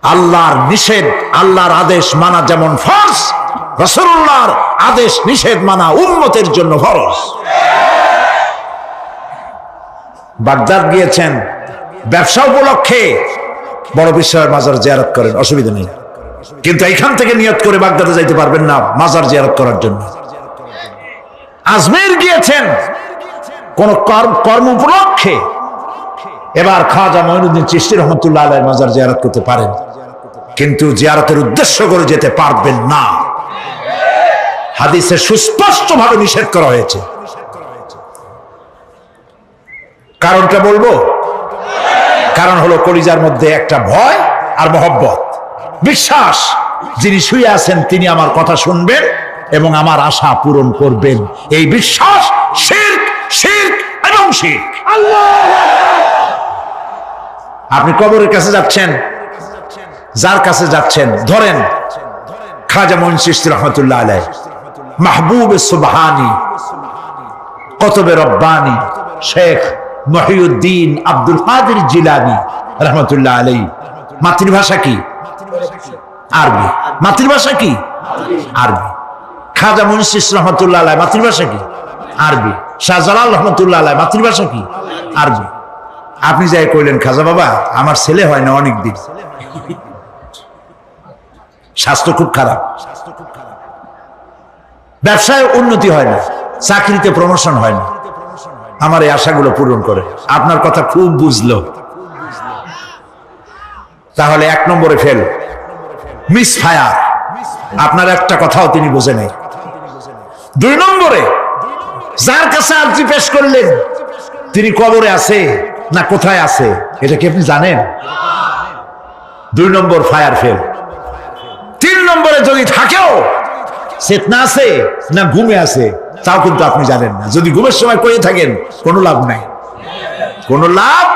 আল্লাহর নিষেধ, আল্লাহর আদেশ মানা যেমন ফরজ, রাসূলুল্লাহর আদেশ নিষেধ মানা উম্মতের জন্য ফরজ। বাগদাদ গিয়েছেন ব্যবসা উপলক্ষে, বড় বিশ্বের মাজার জিয়ারত করেন, অসুবিধা নেই, কিন্তু এখান থেকে নিয়ত করে বাগদাদে যাইতে পারবেন না মাজার জিয়ারত করার জন্য। আজমের গিয়েছেন কোন কর্ম উপলক্ষে, এবার খাজা মঈনুদ্দিন চিশতি রহমতুল্লাহ আলাইহির মাজার জিয়ারত করতে পারেন, কিন্তু জিয়ারতের উদ্দেশ্য করে যেতে পারবেন না। হাদিসে সুস্পষ্টভাবে নিষেধ করা হয়েছে। কারণটা বলবো, কারণ হলো কলিজার মধ্যে একটা ভয় আর মহব্বত, বিশ্বাস, যিনি শুয়ে আছেন তিনি আমার কথা শুনবেন এবং আমার আশা পূরণ করবেন। এই বিশ্বাস শিরক, শিরক এবং শিরক। আপনি কবরের কাছে যাচ্ছেন, যার কাছে যাচ্ছেন, ধরেন খাজা মঈন চিশতি রহমতুল্লাহ আলাইহি, মাহবুব সুবহানি, কুতুবে রব্বানি, শেখ মহিউদ্দিন আব্দুল কাদের জিলানী রহমতুল্লাহ আলাইহি, মাতৃভাষা কি? আরবি। মাতৃভাষা কি? আরবি। খাজা মুন্সি রহমতুল্লাহ আলাইহি মাতৃভাষা কি? আরবি। শাহজালাল রহমতুল্লাহ আলাইহি মাতৃভাষা কি? আরবি। আপনি যাই কইলেন খাজা বাবা আমার ছেলে হয় না অনেক দিন, স্বাস্থ্য খুব খারাপ, ব্যবসায় উন্নতি হয় না, চাকরিতে প্রমোশন হয় না, আমার এই আশাগুলো পূরণ করে। আপনার কথা খুব বুঝলো, তাহলে 1 নম্বরে ফেল, মিস ফায়ার। আপনার একটা কথাও তিনি বুঝে নেই। 2 নম্বরে যার কাছে আর্জি পেশ করলেন তিনি কবরে আছে না কোথায় আছে এটা কি আপনি জানেন? 2 নম্বর ফায়ার ফেল। 3 নম্বরে যদি থাকেও চেতনা আছে না ঘুমে আছে তাও কিন্তু আপনি জানেন না। যদি ঘুমের সময় করে থাকেন কোনো লাভ নাই, কোনো লাভ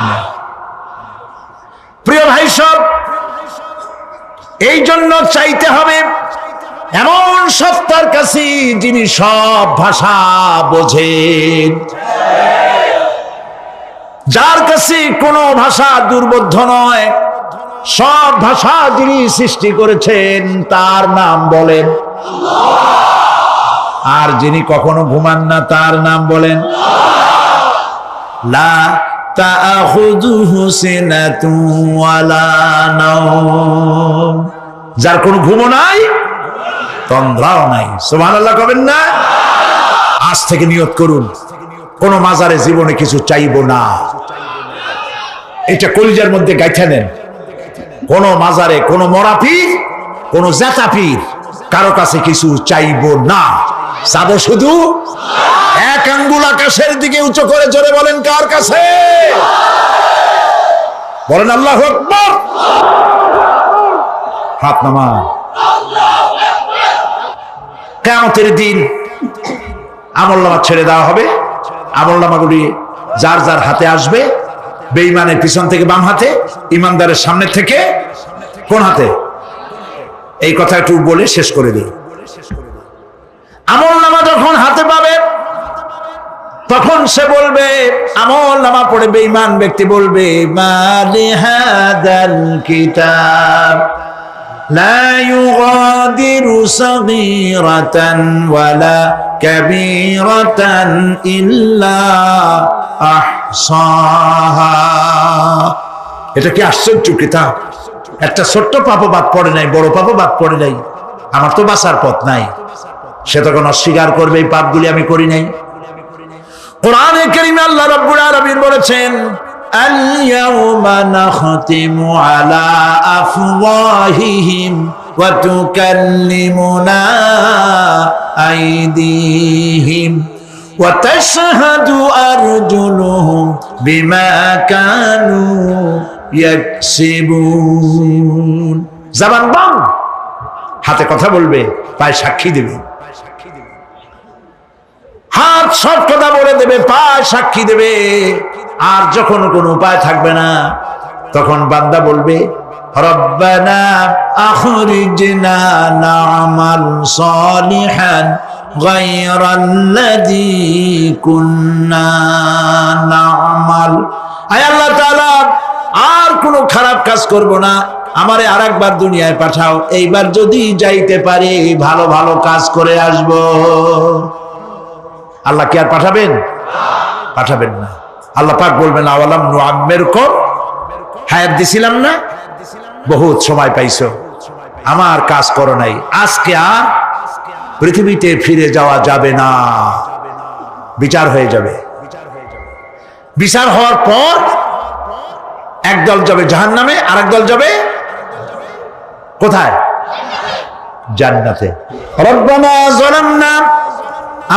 নাই। প্রিয় ভাই সব, এই জন্য চাইতে হবে এমন সত্তার কাছে যিনি সব ভাষা বোঝেন, যার কাছে কোনো ভাষা দুর্বোধ্য নয়, সব ভাষা যিনি সৃষ্টি করেছেন তার নাম বলেন আর যিনি কখনো ঘুমান না তার নাম বলেন লা তাআখুযুহু সিনাতুন ওয়ালা নাওম, যার কোনো ঘুমও নাই তন্দ্রাও নাই। সুবহানাল্লাহ কবেন না? আজ থেকে নিয়ত করুন কোন মাজারে জীবনে কিছু চাইবো না, এটা কলিজার মধ্যে গাইথা নেন। কোন মাজারে কোন মরা পীর কোন জাতা পীর কারো কাছে কিছু চাইবো না, চাবো শুধু এক আঙ্গুল আকাশের দিকে উঁচু করে জোরে বলেন কার কাছে? বলেন আল্লাহু আকবার। হাত নামা। কিয়ামতের দিন আমলনামা ছেড়ে দেওয়া হবে, আমলনামাগুলি যার যার হাতে আসবে, বেঈমানের পিছন থেকে বাম হাতে, ইমানদারের সামনে থেকে কোন হাতে? এই কথা একটু বলে শেষ করে দিই। আমলনামা যখন হাতে পাবে তখন সে বলবে, আমলনামা পড়ে বেঈমান ব্যক্তি বলবে, মা লিহাদাল কিতাব লা ইউগাদিরু সাগীরাতান ওয়ালা কাবীরাতান ইল্লা আহসাহা। এটা কি আশ্চর্য কিতাব! একটা ছোট্ট পাপও বাদ পড়ে নাই, বড় পাপও বাদ পড়ে নাই। আমার তো বাঁচার পথ নাই। সে তখন অস্বীকার করবে এই পাপগুলি আমি করি নাই। কোরআনে কারীমে আল্লাহ রাব্বুল আলামিন বলেছেন, আল ইয়াউমা নাখতিমু আলা আফওয়াহিহিম ওয়া তুকাল্লিমুনা আইদিহিম ওয়া তাশহাদু আরজুলুহুম বিমা কানু ইয়াকসিবুন। জবান বন্ধ, হাতে কথা বলবে, পায়ে সাক্ষী দেবে। হাত সব কথা বলে দেবে, পায়ে সাক্ষী দেবে। আর যখন কোনো উপায় থাকবে না তখন বান্দা বলবে, রব্বানা আখরিজনা না'মাল সালিহান গায়রাল্লাযী কুন্না না'মাল। আয় আল্লাহ তাআলা, আর কোনো খারাপ কাজ করব না, আমারে আরেকবার দুনিয়ায় পাঠাও। এইবার যদি যাইতে পারি ভালো ভালো কাজ করে আসব। আল্লাহ কি আর পাঠাবেন? পাঠাবেন না। আল্লাহ পাক বলবেন, আওয়ালাম নুআম্মিরকুম, হায়াত দিছিলাম না, বহুত সময় পাইছো, আমার কাজ করো নাই, আজকে আর পৃথিবীতে ফিরে যাওয়া যাবে না, বিচার হয়ে যাবে। বিচার হওয়ার পর একদল যাবে জাহান্নামে, আর একদল যাবে কোথায়? জান্নাতে। রব্বানা যালামনা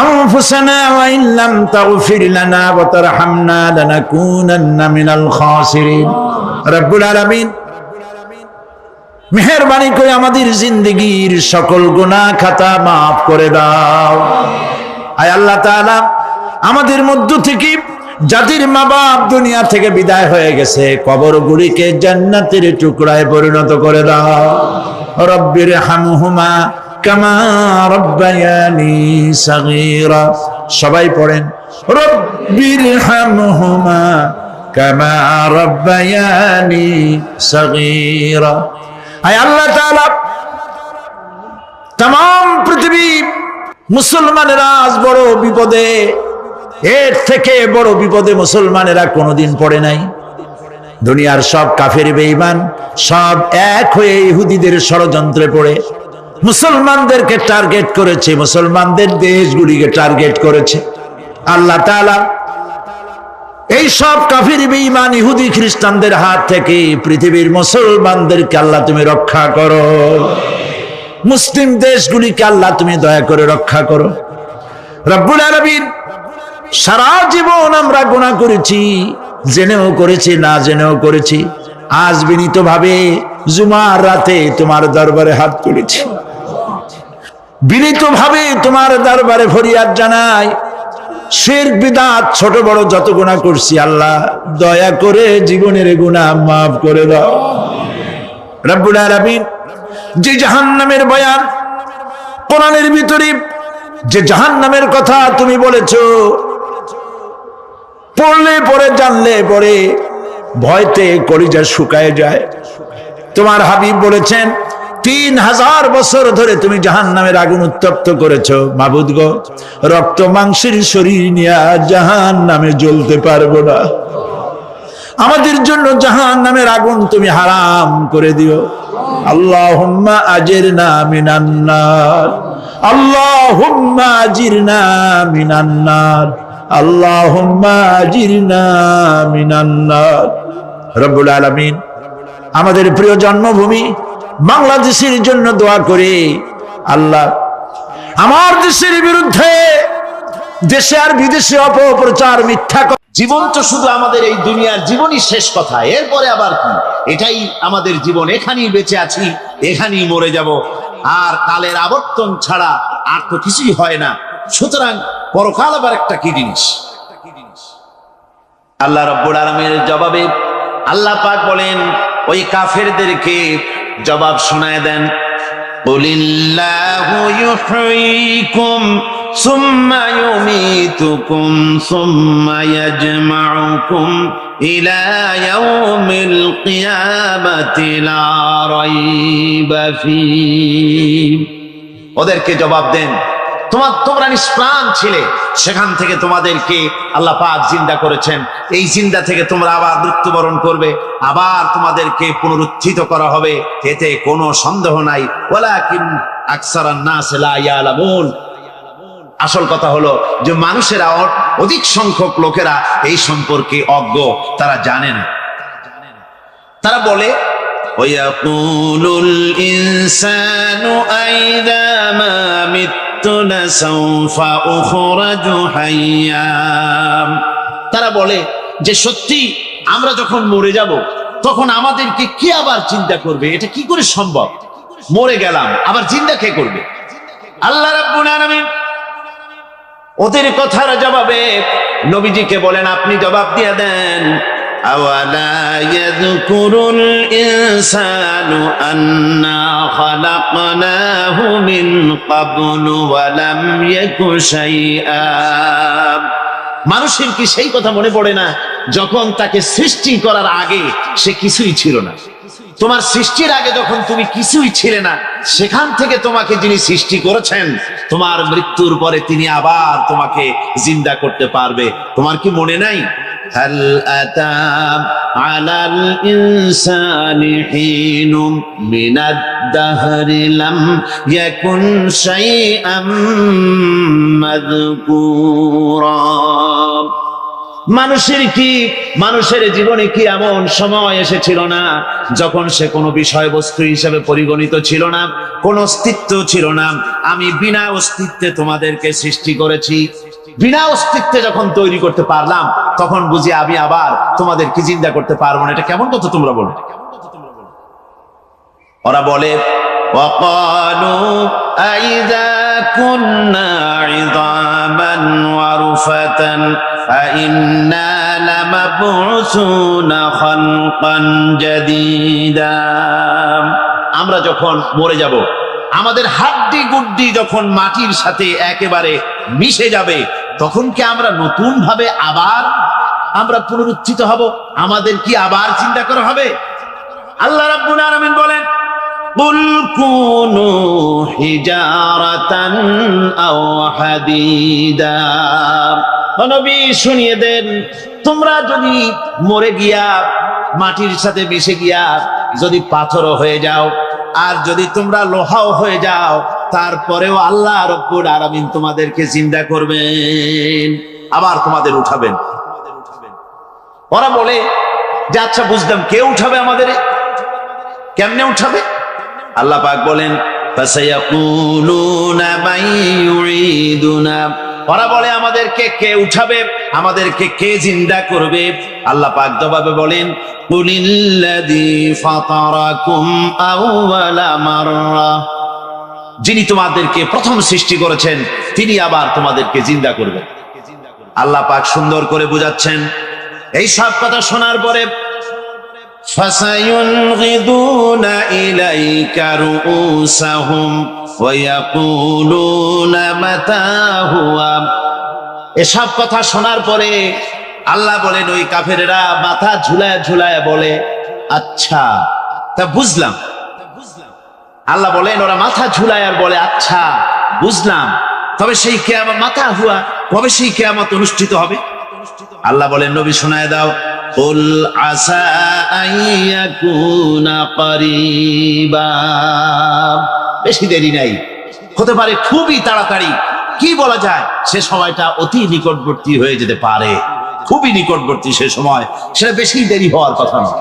আনফুসানা ওয়া ইন লাম তাগফির লানা ওয়া তারহামনা লানাকুনান্না মিনাল খাসিরিন। রব্বুল আলামিন মেহেরবানি করে আমাদের জিন্দেগীর সকল গুনাহ খাতা মাফ করে দাও। আয় আল্লাহ তাআলা, আমাদের মধ্য থেকে যাদের মা বাপ দুনিয়া থেকে বিদায় হয়ে গেছে, কবরগুলিকে জান্নাতের টুকরায় পরিণত করে দাও। রব্বির হামহুমা কামা রব্বায়ানি সাগীরা। সবাই পড়েন, রব্বির হামহুমা কামা রাব্বায়ানি সগীরা। আয় আল্লাহ তাআলা, तमाम পৃথিবী মুসলমানেরা আজ বড় বিপদে, এর থেকে বড় বিপদে মুসলমানেরা কোনোদিন পড়ে নাই। দুনিয়ার সব কাফের বেঈমান সব এক হয়ে ইহুদিদের ষড়যন্ত্রে পড়ে মুসলমানদেরকে টার্গেট করেছে, মুসলমানদের দেশগুলিকে টার্গেট করেছে। আল্লাহ তাআলা এই সব কাফের বেঈমান ইহুদি খ্রিস্টানদের হাত থেকে পৃথিবীর মুসলমানদেরকে আল্লাহ তুমি রক্ষা করো। মুসলিম দেশগুলিকে আল্লাহ তুমি দয়া করে রক্ষা করো। রব্বুল আলামিন, সারা জীবন আমরা গুনাহ করেছি, জেনেও করেছি না জেনেও করেছি। আজ বিনীতভাবে জুমার রাতে তোমার দরবারে হাত তুলেছি, বিনীতভাবে তোমার দরবারে ফরিয়াদ জানাই। শিরক বিদআত ছোট বড় যত গুনাহ করছি আল্লাহ দয়া করে জীবনের গুনাহ মাফ করে দাও। রব্বুল আলামিন, যে জাহান্নামের বয়ান কোরআনের ভিতরে, যে জাহান্নামের কথা তুমি বলেছো, পড়লে পরে জানলে পরে ভয়তে কলিজা শুকায় যায়। তোমার হাবিব বলেছেন 3000 বছর ধরে তুমি জাহান্নামের আগুন উত্তপ্ত করেছো। মাবুদ গো, রক্ত মাংসের শরীর নিয়ে জাহান্নামে জ্বলতে পারবো না। আমাদের জন্য জাহান্নামের আগুন তুমি হারাম করে দিও। আল্লাহুম্মা আজিরনা মিনান নার, আল্লাহুম্মা আজিরনা মিনান নার, আল্লাহুম্মা আজিরনা মিনান নার। রব্বুল আলামিন, আমাদের প্রিয় জন্মভূমি বাংলাদেশের জন্য দোয়া করে আল্লাহ আমার দেশের বিরুদ্ধে দেশে আর বিদেশে অপপ্রচার মিথ্যা। জীবন তো শুধু আমাদের এই দুনিয়ার জীবনই শেষ কথা, এরপরে আবার কি? এটাই আমাদের জীবন, এখানেই বেঁচে আছি, এখানেই মরে যাব। আর কালের আবর্তন ছাড়া আর তো কিছুই হয় না। সুতরাং পরকাল আবার একটা কি জিনিস? আল্লাহ রাব্বুল আলামিনের জবাবে আল্লাহ পাক বলেন, ওই কাফেরদেরকে জবাব শোনায় দেন, কুলিল্লাহু ইউহয়িকুম সুম্মা ইউমীতুকুম সুম্মা ইয়াজমাউকুম ইলা ইয়াউমিল কিয়ামাতি লা রাইবা ফীহ। ওদেরকে জবাব দেন, তোমরা নিষ্প্রাণ ছিলে, সেখান থেকে তোমাদেরকে আল্লাহ পাক জিন্দা করেছেন। এই জিন্দা থেকে তোমরা আবার মৃত্যুবরণ করবে, আবার তোমাদেরকে পুনরুত্থিত করা হবে, এতে কোনো সন্দেহ নাই। ওয়ালাকিন আকসারান নাস লা ইয়ালামুন। আসল কথা হলো যে মানুষেরা, অধিক সংখ্যক লোকেরা এই সম্পর্কে অজ্ঞ, তারা জানে না। তারা বলে, ওয়ায়াকুলুল ইনসানু আইযা মা লাসাউফা উখরাজু হাইয়্যা। তারা বলে যে সত্যি আমরা যখন মরে যাব তখন আমাদেরকে কে আবার চিন্তা করবে? এটা কি করে সম্ভব? মরে গেলাম, আবার চিন্তা কে করবে? আল্লাহ রাব্বুল আলামিন ওদের কথার জবাবে নবীজিকে বলেন, আপনি জবাব দিয়ে দেন, আওয়ালা ইয়াযকুরুল ইনসানু আন্না খালাকনাহু মিন ক্বাবলু ওয়া লাম ইয়াকু শাইআ। মানুষের কি সেই কথা মনে পড়ে না যখন তাকে সৃষ্টি করার আগে সে কিছুই ছিল না? তোমার সৃষ্টির আগে যখন তুমি কিছুই ছিলে না, সেখান থেকে তোমাকে যিনি সৃষ্টি করেছেন, তোমার মৃত্যুর পরে তিনি আবার তোমাকে জিন্দা করতে পারবে। তোমার কি মনে নাই? হাল আতা আলাল ইনসানি হিনুম মিনাদ দাহরি লাম ইয়াকুন শাইআম মাযকুরা। মানুষের জীবনে কি এমন সময় এসেছিল না যখন সে কোনো বিষয়বস্তু হিসেবে পরিগণিত ছিল না, কোনো অস্তিত্ব ছিল না? আমি বিনা অস্তিত্বে তোমাদেরকে সৃষ্টি করেছি। বিনা অস্তিত্বে যখন তৈরি করতে পারলাম, তখন বুঝি আমি আবার তোমাদেরকে জিন্দা করতে পারবো না? এটা কেমন কথা তোমরা বলো? ওরা বলে, ওয়াকালু আইযা কুন্না ইযামান ওয়া রুফাতান فإنا لمبعوثون خلقا جديدا। আমরা যখন মরে যাব, আমাদের হাড্ডি গুড্ডি যখন মাটির সাথে একেবারে মিশে যাবে, তখন কি আমরা নতুন ভাবে আবার আমরা পুনরুত্থিত হব, আমাদের কি আবার চিন্তা করা হবে? আল্লাহ রাব্বুল আলামিন বলেন, কুল কুনু হিজারাতান আও হাদিদা। ও নবী শুনিয়ে দেন, তোমরা যদি মরে গিয়া মাটির সাথে মিশে গিয়া যদি পাথরও হয়ে যাও, আর যদি তোমরা লোহাও হয়ে যাও, তারপরেও আল্লাহ রাব্বুল আলামিন তোমাদেরকে জিন্দা করবেন, আবার তোমাদের উঠাবেন। ওরা বলে যে আচ্ছা বুঝলাম, কে উঠাবে আমাদের, কেমনে উঠাবে? আল্লাহ পাক বলেন, ফাসায়াকুলুনা মান ইউঈদুনা। ওরা বলে আমাদেরকে কে উঠাবে, আমাদেরকে কে জিন্দা করবে? আল্লাহ পাক জবাবে বলেন, কুলিল্লাযী ফাতারাকুম আউওয়ালা মাররা। যিনি তোমাদেরকে প্রথম সৃষ্টি করেছেন তিনি আবার তোমাদেরকে জিন্দা করবেন। আল্লাহ পাক সুন্দর করে বুঝাচ্ছেন। এই সব কথা শোনার পরে ফাসায়ুনগিদুনা ইলাইকা রুউসাহুম ওয়া ইয়াকুলুনা মাতা হুয়া। এসব কথা শোনার পরে আল্লাহ বলেন, ওই কাফেরেরা মাথা ঝুলায় ঝুলায় বলে, আচ্ছা তা বুঝলাম। আল্লাহ বলেন, ওরা মাথা ঝুলায় আর বলে, আচ্ছা বুঝলাম, তবে সেই কিয়ামত মাতা হুয়া, কবে সেই কিয়ামত অনুষ্ঠিত হবে? আল্লাহ বলেন, নবী শোনায় দাও, কুল আসা আইয়াকুনা করিবা। বেশি দেরি নাই, হতে পারে খুবই তাড়াতাড়ি। কি বলা যায়, সে সময়টা অতি নিকটবর্তী হয়ে যেতে পারে, খুবই নিকটবর্তী সে সময়, সেটা বেশি দেরি হওয়ার কথা নয়।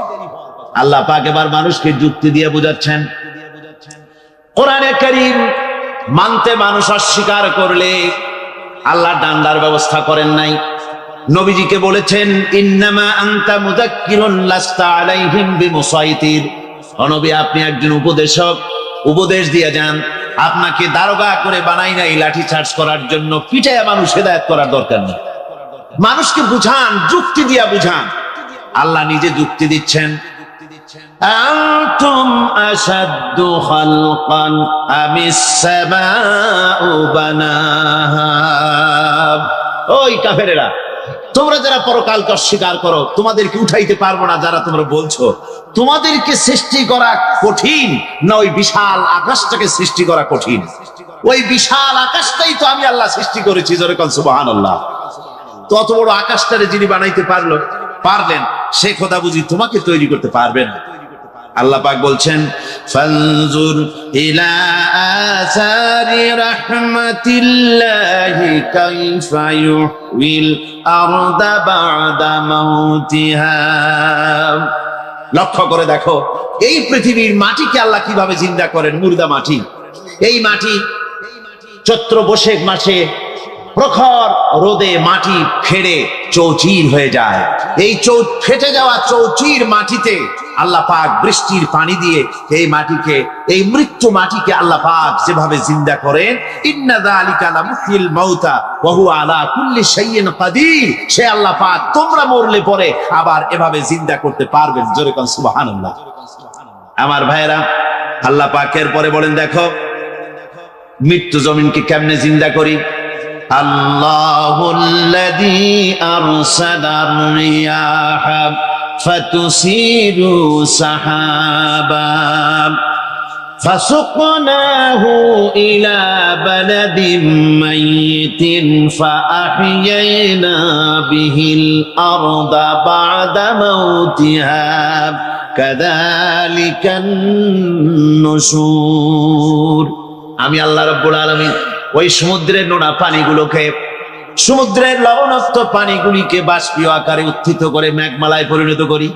আল্লাহ পাক এবার মানুষকে যুক্তি দিয়ে বুঝাচ্ছেন। কোরআনে কারীম মানতে মানুষ অস্বীকার করলে আল্লাহ ডান্ডার ব্যবস্থা করেন নাই। নবীজিকে বলেছেন, ইন্নামা আনতা মুযাক্কিরুন লাস্তা আলাইহিম বিমুসাইতির। ও নবী, আপনি একজন উপদেশক, উপদেশ দিয়ে যান। আপনাকে দারোগা করে বানাই নাই লাঠি চার্জ করার জন্য, পিটায়া মানুষ হেদায়েত করার দরকার নেই। মানুষকে বুঝান, যুক্তি দিয়া বুঝান। আল্লাহ নিজে যুক্তি দিচ্ছেন। আনতুম আশাদ্দু খালকান আমিস সামাউ বানাহা। ওই কাফেরেরা, তোমরা যারা পরকালকে অস্বীকার করো, তোমাদেরকে উঠাইতে পারবো না যারা তোমরা বলছো, তোমাদেরকে সৃষ্টি করা কঠিন না ওই বিশাল আকাশটাকে সৃষ্টি করা কঠিন? ওই বিশাল আকাশটাই তো আমি আল্লাহ সৃষ্টি করেছি, জোরে কোন সুবহানাল্লাহ। তো অত বড় আকাশটারে যিনি বানাইতে পারলেন, সে খোদা বুঝি তোমাকে তৈরি করতে পারবেন? আল্লাহ পাক বলছেন, ফানজুর ইলা আসারি রাহমাতিল্লাহি কাইফা ইউহিল আরদা বা'দা মাউতিহা। লক্ষ্য করে দেখো, এই পৃথিবীর মাটিকে আল্লাহ কিভাবে জিন্দা করেন, মুর্দা মাটি। এই মাটি চৈত্র বৈশাখ মাসে প্রখর রোদে মাটি ফেড়ে চৌচির হয়ে যায়। এই ফেটে যাওয়া চৌচির মাটিতে আল্লাহ পাক বৃষ্টির পানি দিয়ে এই মাটিকে, এই মৃত্যু মাটিকে আল্লাহ পাক যেভাবে জিন্দা করেন, ইন্না যালিকা লামুহিল মাউতা ওয়া হুয়া আলা কুল্লি শাইইন কাদির। সে আল্লাহ পাক তোমরা মরলে পরে আবার এভাবে জিন্দা করতে পারবেন, জোরে কোন সুবহানাল্লাহ। আমার ভাইরা, আল্লাহ পাকের পরে বলেন, দেখো মৃত্যু জমিনকে কেমনে জিন্দা করি। আল্লাহুল্লাযী আরসালার রিয়াহা ফাতুসিরু সাহাবা ফাসুকনাহু ইলা বালাদিন মাইয়িতিন ফাআহইয়ানা বিহিল আরদা বা'দা মাউতিহা কাযালিকান নুশুর। আমি আল্লাহ রাব্বুল আলামিন ওই সমুদ্রের নোনা পানিগুলোকে, সমুদ্রের লবণাক্ত পানিগুলিকে বাষ্পীয় আকারে উত্থিত করে মেঘমালায় পরিণত করি,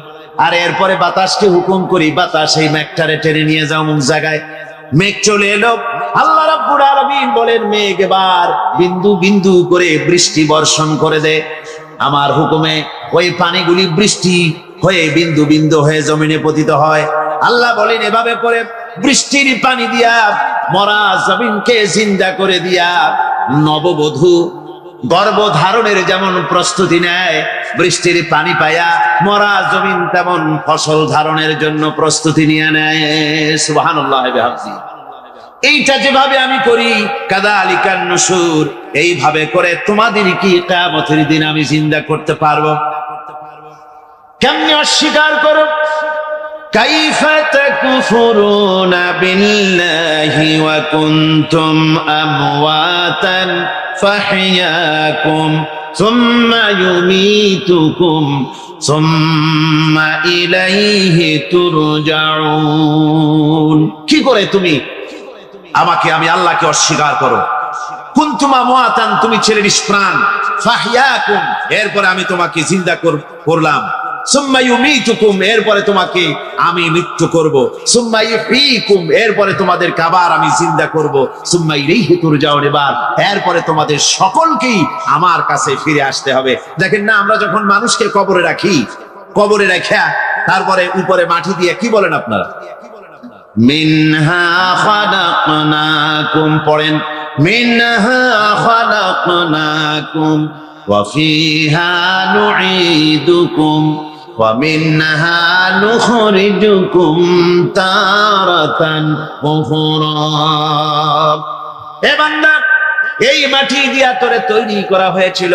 আর এরপরে বাতাসকে হুকুম করি, বাতাস এই মেঘটারে টেনে নিয়ে যাও অমুক জায়গায়। মেঘ চলে এলো, আল্লাহ রাব্বুল আলামিন বলেন, মেঘ এবার বিন্দু বিন্দু করে বৃষ্টি বর্ষণ করে দে। আমার হুকুমে ওই পানিগুলি বৃষ্টি হয়ে বিন্দু বিন্দু হয়ে জমিনে পতিত হয়। আল্লাহ বলেন, এভাবে করে বৃষ্টির পানি দিয়া মরা জমিনকে জিন্দা করে দিয়া নববধূ গর্ভধারণের যেমন প্রস্তুতি নেয়, বৃষ্টির পানি পায়া মরা জমিন তেমন ফসল ধারণের জন্য প্রস্তুতি নিয়ে নেয়। সুবহানাল্লাহ বিহামদি। এইটা যেভাবে আমি করি, কাযালিকান নুশুর, এইভাবে করে তোমাদের কি কিয়ামতের দিন আমি জিন্দা করতে পারবো। কেমনে অস্বীকার করো? কাইফা তাকফুরুনা বিল্লাহি ওয়া কুনতুম আমওয়াতান ফাহইয়াকুম সুম্মা ইউমীতুকুম সুম্মা ইলাইহি তুরজাউন। কি করে তুমি আমি আল্লাহকে অস্বীকার করো? কুনতুম আমওয়াতান, তুমি ছিলে নিষ্প্রাণ, ফাহইয়াকুম, এরপরে আমি তোমাকে জিন্দা করলাম, সুম্মা ইউমীতুকুম, এরপরে তোমাকে আমি মৃত্যু করব, সুম্মা ইহয়ীকুম, এরপরে তোমাদেরকে আবার আমি জিন্দা করব, সুম্মা ইলাইহি তুরজাউন, এরপরে তোমাদের সকলকেই আমার কাছে ফিরে আসতে হবে। দেখেন না, আমরা যখন মানুষকে কবরে রাখি, কবরে রাখা তারপরে উপরে মাটি দিয়ে কি বলেন আপনারা? মিনহা খালাকনাকুম, পড়েন মিনহা খালাকনাকুম ওয়া ফিহা নুঈদুকুম ওয়া মিনহা নুখরিজুকুম তারাতান উখরা। হে বান্দা, এই মাটি দিয়া তোরে তৈরি করা হয়েছিল,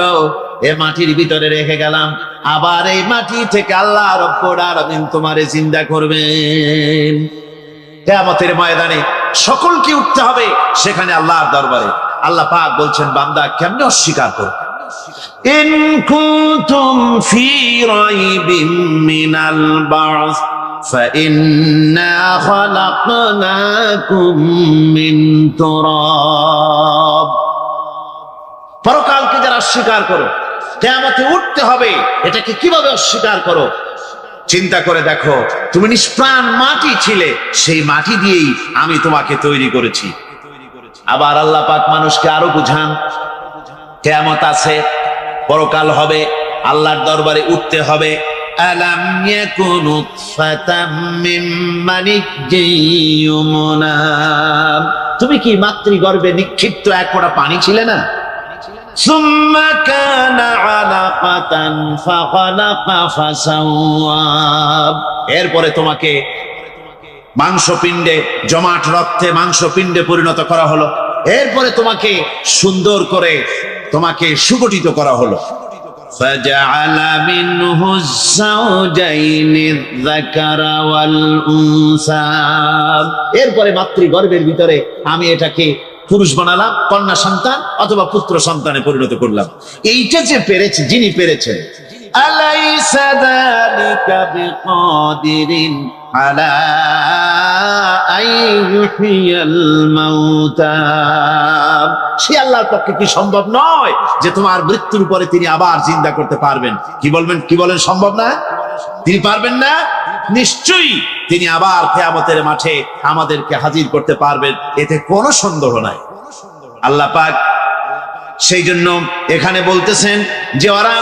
এ মাটির ভিতরে রেখে গেলাম, আবার এই মাটি থেকে আল্লাহ রব্বুল আলামিন তোমারে জিন্দা করবেন। কিয়ামতের ময়দানে সকলকে উঠতে হবে সেখানে আল্লাহর দরবারে। আল্লাহ পাক বলছেন, বান্দা কেমনে অস্বীকার করো? ইন কুনতুম ফি রাইবিম মিনাল বা'স ফাইন্না খালাকনাকুম মিন তুরাব। পরকালকে যারা অস্বীকার করো, কিয়ামতে উঠতে হবে, এটাকে কিভাবে অস্বীকার করো? চিন্তা করে দেখো, তুমি নিষ্প্রাণ মাটি ছিলে, সেই মাটি দিয়েই আমি তোমাকে তৈরি করেছি। আবার আল্লাহ পাক মানুষকে আরো বুঝান, কিয়ামত আছে, পরকাল হবে, আল্লাহর দরবারে উঠতে হবে। আলাম ইয়াকুনু ফাতাম মিন মানিজ্জিয়ুমনা, তুমি কি মাতৃগর্ভে নিক্ষিপ্ত এক ফোঁটা পানি ছিলে না? সুম্মা কানা আলাকাতান ফাখালাকা ফাসাওয়া, এরপরে তোমাকে মাংসপিণ্ডে, জমাট রক্তে মাংসপিণ্ডে পরিণত করা হলো, এরপরে তোমাকে সুন্দর করে তোমাকে সুগঠিত করা হলো। ফাজআলা মিনহু যাওজাইনি যাকারা ওয়াল উনসা, এরপরে মাতৃগর্ভের ভিতরে আমি এটাকে পুরুষ বানালাম, কন্যা সন্তান অথবা পুত্র সন্তানে পরিণত করলাম। এইটা যে পেরেছে, যিনি পেরেছেন, আলাইসা যালিকা বিকাদিরিন আলা আইয়ুহিয়াল মাউতা, সে আল্লাহর পক্ষে কি সম্ভব নয় যে তোমার মৃত্যুর পরে তিনি আবার জিন্দা করতে পারবেন? কি বলেন সম্ভব না? তিনি পারবেন না? নিশ্চয়ই তিনি আবার কিয়ামতের মাঠে আমাদেরকে হাজির করতে পারবেন, এতে কোনো সন্দেহ নাই। আল্লাহ পাক সেই জন্য এখানে বলতেছেন যে ওরা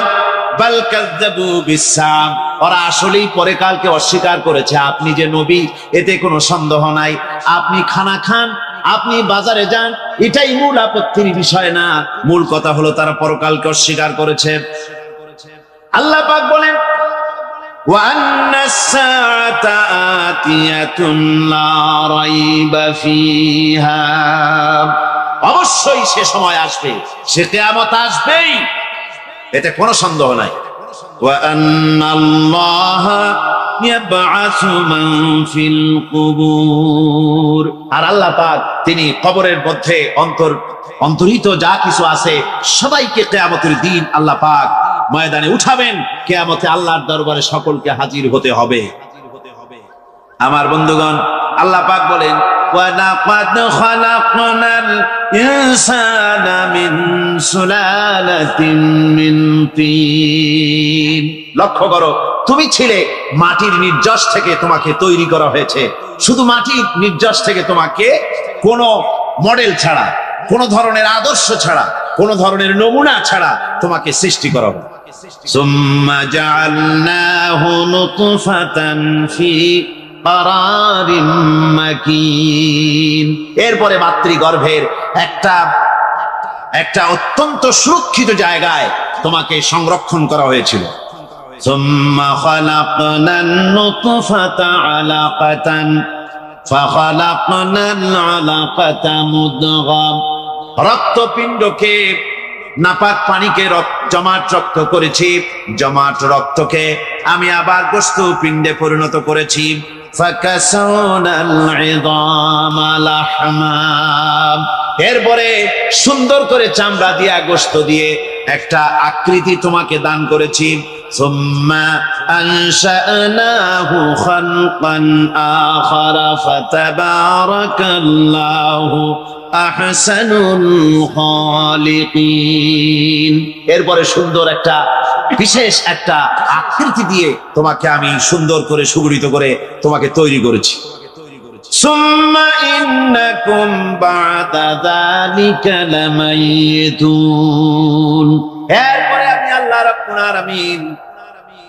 বাল কাযযাবু বিসসাম, ওরা আসলেই পরে কালকে অস্বীকার করেছে। আপনি যে নবী, এতে কোনো সন্দেহ নাই। আপনি খানা খান, আপনি বাজারে যান, এটাই মূল আপত্তির বিষয় না। মূল কথা হলো তারা পরকালকে অস্বীকার করেছে। আল্লাহ পাক বলেন, وَأَنَّ السَّاعَةَ آتِيَةٌ لَا رَيْبَ فِيهَا, অবশ্যই সে সময় আসবে, সে কিয়ামত আসবেই, এতে কোনো সন্দেহ নাই। وَأَنَّ اللَّهَ يَبْعَثُ مَن فِي الْقُبُورِ, আর আল্লাহ পাক তিনি কবরের মধ্যে অন্তর্হিত যা কিছু আছে সবাইকে কিয়ামতের দিন আল্লাহ পাক ময়দানে উঠাবেন। কিয়ামতে আল্লাহর দরবারে সকলকে হাজির হতে হবে। আমার বন্ধুগণ, আল্লাহ পাক বলেন, ওয়ালাকাদ খালাকনাল ইনসানা মিন সুলালাতিন মিন তিন। লক্ষ্য করো, তুমি ছিলে মাটির নির্যাস থেকে তোমাকে তৈরি করা হয়েছে। শুধু মাটির নির্যাস থেকে তোমাকে কোনো মডেল ছাড়া, কোনো ধরনের আদর্শ ছাড়া, কোনো ধরনের নমুনা ছাড়া তোমাকে সৃষ্টি করা হবে। সুম্মা জাআলনাহু নুতফাতান ফি কারারিম মাকিন, এরপরে মাতৃগর্ভের একটা অত্যন্ত সুরক্ষিত জায়গায় তোমাকে সংরক্ষণ করা হয়েছিল। সুম্মা খালাকনান নুতফাতা আলাকাতান ফাখালাকনাল আলাকাতা মুদগা, রক্তপিণ্ডকে, নাপাক পানিকে জমাট রক্ত করেছি, জমাট রক্তকে আমি আবার গোশত পিণ্ডে পরিণত করেছি। ফাকাসাউনাল ইযামা লাহমা, এরপরে সুন্দর করে চামড়া দিয়া গোশত দিয়ে একটা আকৃতি তোমাকে দান করেছি। সুম্মা আনশানাহু খালকান আখারা ফাতাবারাকাল্লাহু আহসানুল খালিকিন, এরপরে সুন্দর একটা বিশেষ একটা আকৃতি দিয়ে তোমাকে আমি সুন্দর করে সুগঠিত করে তোমাকে তৈরি করেছি। সুম্মা ইন্নাকুম বা'দা যালিকা লামাইতুন, এরপরে আমি আল্লাহ রাব্বুল আলামিন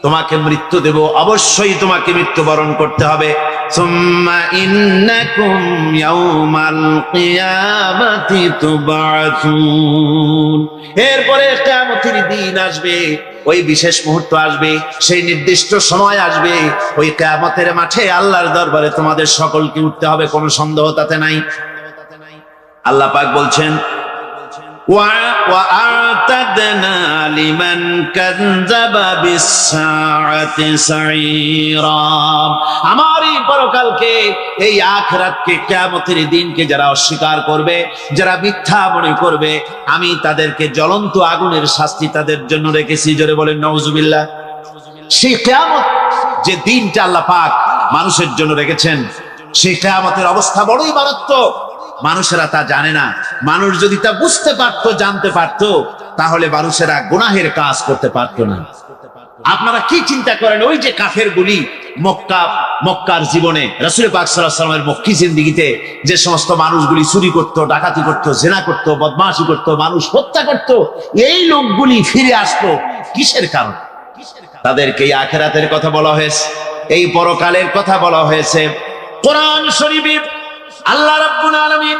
তোমাকে মৃত্যু দেব, অবশ্যই তোমাকে মৃত্যুবরণ করতে হবে। সুম্মা ইন্নাকুম ইয়াউমাল কিয়ামাতি তুবআসুন, এরপরে কিয়ামতের দিন আসবে, ওই বিশেষ মুহূর্ত আসবে, সেই নির্দিষ্ট সময় আসবে, ওই কিয়ামতের মাঠে আল্লাহর দরবারে তোমাদের সকলকে উঠতে হবে, কোনো সন্দেহ তাতে নাই। আল্লাহ পাক বলছেন وَأَعْتَدْنَا لِمَنْ كَذَّبَ بِالسَّاعَةِ سَعِيرًا, আমার এই পরকালকে, এই আখিরাতকে, কিয়ামতের দিনকে যারা অস্বীকার করবে, যারা মিথ্যা মনে করবে, আমি তাদেরকে জ্বলন্ত আগুনের শাস্তি তাদের জন্য রেখেছি। জোরে বলেন নাউজুবিল্লাহ। সেই কিয়ামত যে দিনটা আল্লাহ পাক মানুষের জন্য রেখেছেন, সেই কিয়ামতের অবস্থা বড়ই মারাত্মক। মানুষেরা তা জানে না। মানুষ যদি তা বুঝতে পারতো, জানতে পারতো, তাহলে মানুষেরা গুনাহের কাজ করতে পারতো না। আপনারা কি চিন্তা করেন, ওই যে কাফেরগুলি মক্কার জীবনে রাসূল পাক সাল্লাল্লাহু আলাইহি ওয়াসাল্লামের মক্কি জিন্দেগিতে যে সমস্ত মানুষগুলি চুরি করত, ডাকাতি করত, জিনা করত, বদমাশি করত, মানুষ হত্যা করত, এই লোকগুলি ফিরে আসতো কিসের কারণে? তাদেরকে এই আখিরাতের কথা বলা হয়েছে, এই পরকালের কথা বলা হয়েছে। কোরআন শরীফে আল্লাহ রাব্বুল আলামিন